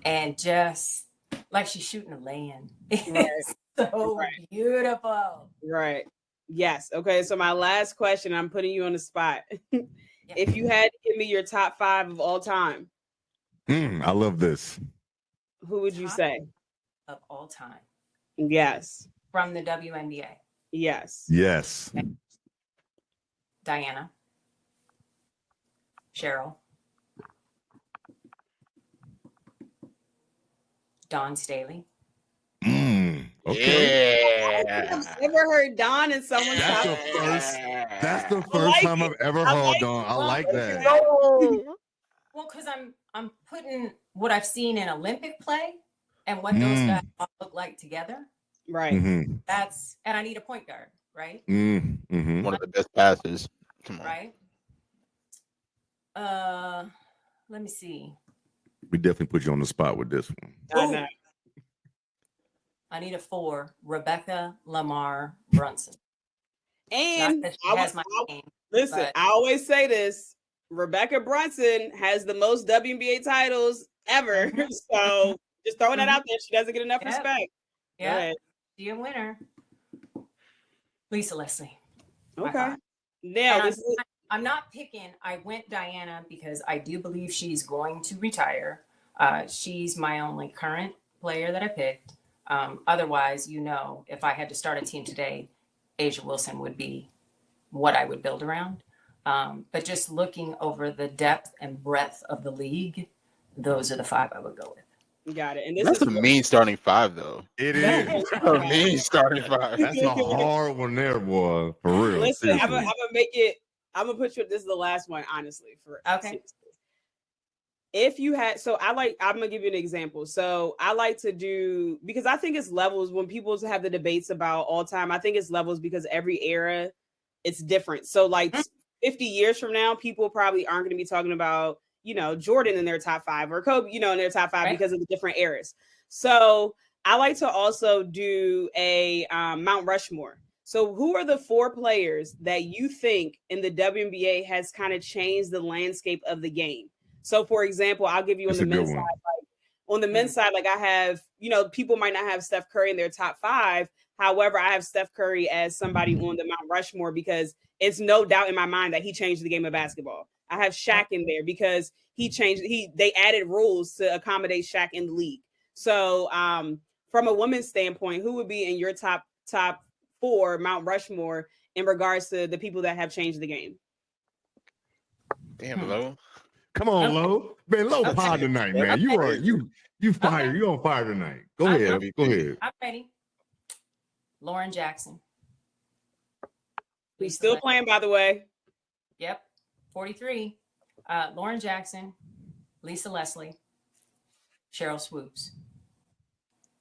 And just like she's shooting a lay-in. It's so beautiful. Right. Yes. Okay. So my last question, I'm putting you on the spot. If you had to give me your top 5 of all time, I love this. Who would you say? Of all time. Yes. From the WNBA. Yes. Yes. Okay. Diana. Cheryl. Dawn Staley. Okay. Yeah. I've never heard Dawn in someone's That's the first time I've ever heard Dawn. I like that. Well, because I'm putting what I've seen in Olympic play and what those guys all look like together. Right. Mm-hmm. And I need a point guard, right? Mm-hmm. One of the best passes. Come on. Right. Let me see. We definitely put you on the spot with this one. I need a 4. Rebecca Lamar Brunson. And listen, but I always say this: Rebecca Brunson has the most WNBA titles ever. So just throwing that out there, she doesn't get enough respect. Yeah, she a winner. Lisa Leslie. Okay. Now I'm not picking. I went Diana because I do believe she's going to retire. She's my only current player that I picked. Otherwise, if I had to start a team today, Asia Wilson would be what I would build around. But just looking over the depth and breadth of the league, those are the 5 I would go with. Got it. And that's a mean starting 5, though. It is a mean starting 5. That's a hard one there, boy. For real. Listen, I'm gonna make it. I'm gonna put you. This is the last one, honestly. Okay. If you had, I'm gonna give you an example. So I like to do, because I think it's levels when people have the debates about all time. I think it's levels because every era, it's different. So like 50 years from now, people probably aren't going to be talking about, Jordan in their top 5 or Kobe, in their top 5 because of the different eras. So I like to also do a Mount Rushmore. So who are the 4 players that you think in the WNBA has kind of changed the landscape of the game? So, for example, I'll give you on the men's side. On the men's side, like I have, people might not have Steph Curry in their top 5. However, I have Steph Curry as somebody on the Mount Rushmore because it's no doubt in my mind that he changed the game of basketball. I have Shaq in there because they added rules to accommodate Shaq in the league. So from a woman's standpoint, who would be in your top 4 Mount Rushmore in regards to the people that have changed the game? Damn, Lo. Come on, Lo. Man, Lo pod tonight, man. You fire. Okay. You on fire tonight. Go ahead. Go ahead. I'm ready. Lauren Jackson. We still playing, by the way. Yep. 43. Lauren Jackson, Lisa Leslie, Cheryl Swoops,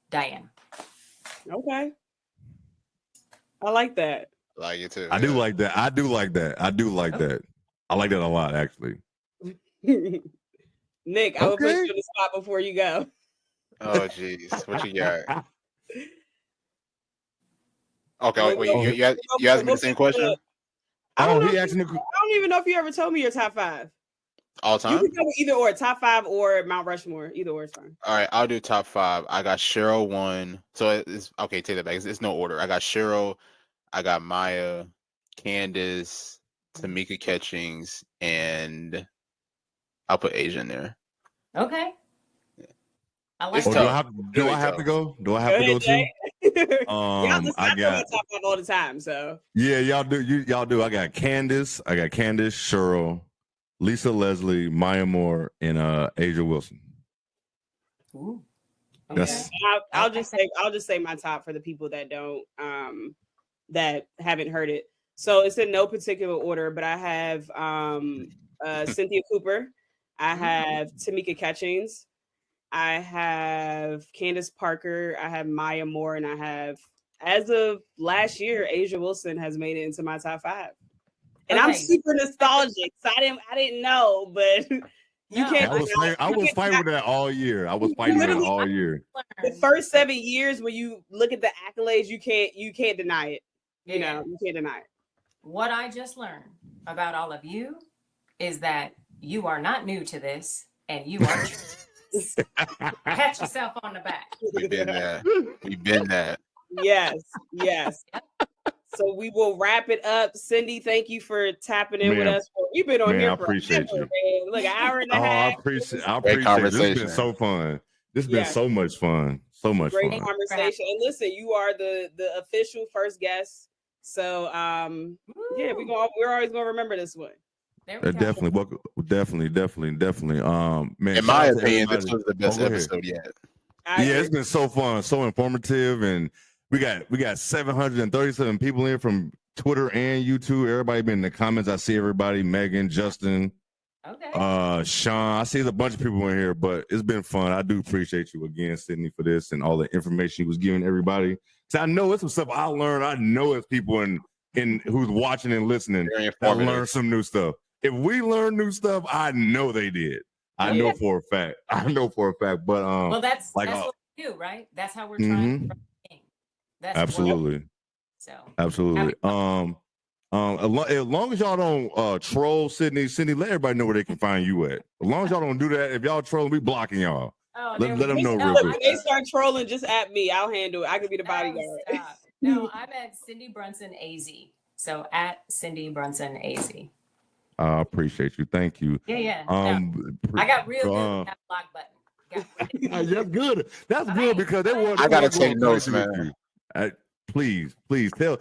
Diana. Okay. I like that. Like it too. I do like that. I do like that. I like that a lot, actually. Nick, I will put you in the spot before you go. Oh, jeez. What you got? Okay, wait, you asked me the same question? I don't even know if you ever told me your top 5. All time? You can go with either or, top 5 or Mount Rushmore. Either or is fine. All right, I'll do top 5. I got Cheryl 1. So it's okay, take that back. It's no order. I got Cheryl, I got Maya, Candace, Tamika Catchings, and I'll put Asia in there. Okay. I like do I have to go? Do I have to go too? I got top 5 all the time. So yeah, y'all do. I got Candace, Cheryl, Lisa Leslie, Maya Moore, and Asia Wilson. Ooh. Okay. Yes. I'll just say my top for the people that don't that haven't heard it. So it's in no particular order, but I have Cynthia Cooper, I have Tamika Catchings, I have Candace Parker, I have Maya Moore, and I have, as of last year, Asia Wilson has made it into my top 5. And I'm super nostalgic, so I didn't know, but you can't. I was fighting with that all year. The first 7 years, when you look at the accolades, you can't deny it. You can't deny it. What I just learned about all of you is that you are not new to this, and you are. Pat yourself on the back. We've been there. Yes. So we will wrap it up. Cindy, thank you for tapping in with us. You've been on here for appreciate you. Man. Look, an hour and a half. I appreciate it. This has been so fun. This has been so much fun. So much great fun. Conversation. And listen, you are the official first guest. So we're always gonna remember this one. Definitely. Man, in my opinion, this was the best episode yet. It's been so fun, so informative, and we got 737 people in from Twitter and YouTube. Everybody been in the comments. I see everybody. Megan, Justin, Sean. I see a bunch of people in here, but it's been fun. I do appreciate you again, Sydney, for this and all the information you was giving everybody. So I know it's some stuff I learned. I know it's people in who's watching and listening that learn some new stuff. If we learn new stuff, I know they did. I know for a fact. But that's what we do, right? That's how we're trying to run the game. That's absolutely. As long as y'all don't troll Sydney, let everybody know where they can find you at. As long as y'all don't do that, if y'all trolling, we blocking y'all. Let them know real quick. When they start trolling, just at me. I'll handle it. I could be the bodyguard. No, I'm at Cindy Brunson AZ. So at Cindy Brunson AZ. I appreciate you. Thank you. Yeah. I got real good with that block button. That's good. That's good because they want. I gotta take notes, man. Please tell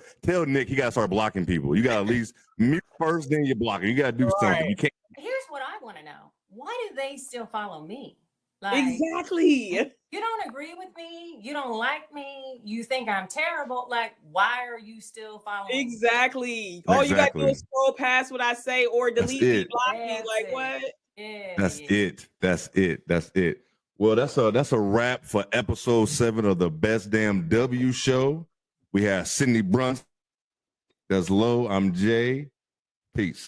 Nick he gotta start blocking people. You gotta at least mute first, then you block it. You gotta do something. You can't. Here's what I want to know: why do they still follow me? Exactly. You don't agree with me. You don't like me. You think I'm terrible. Like, why are you still following? Exactly. All you gotta do is scroll past what I say or delete me, block me. Like what? That's it. Well, that's a wrap for episode 7 of the Best Damn W Show. We have Sydney Brunson. That's Lo. I'm Jay. Peace.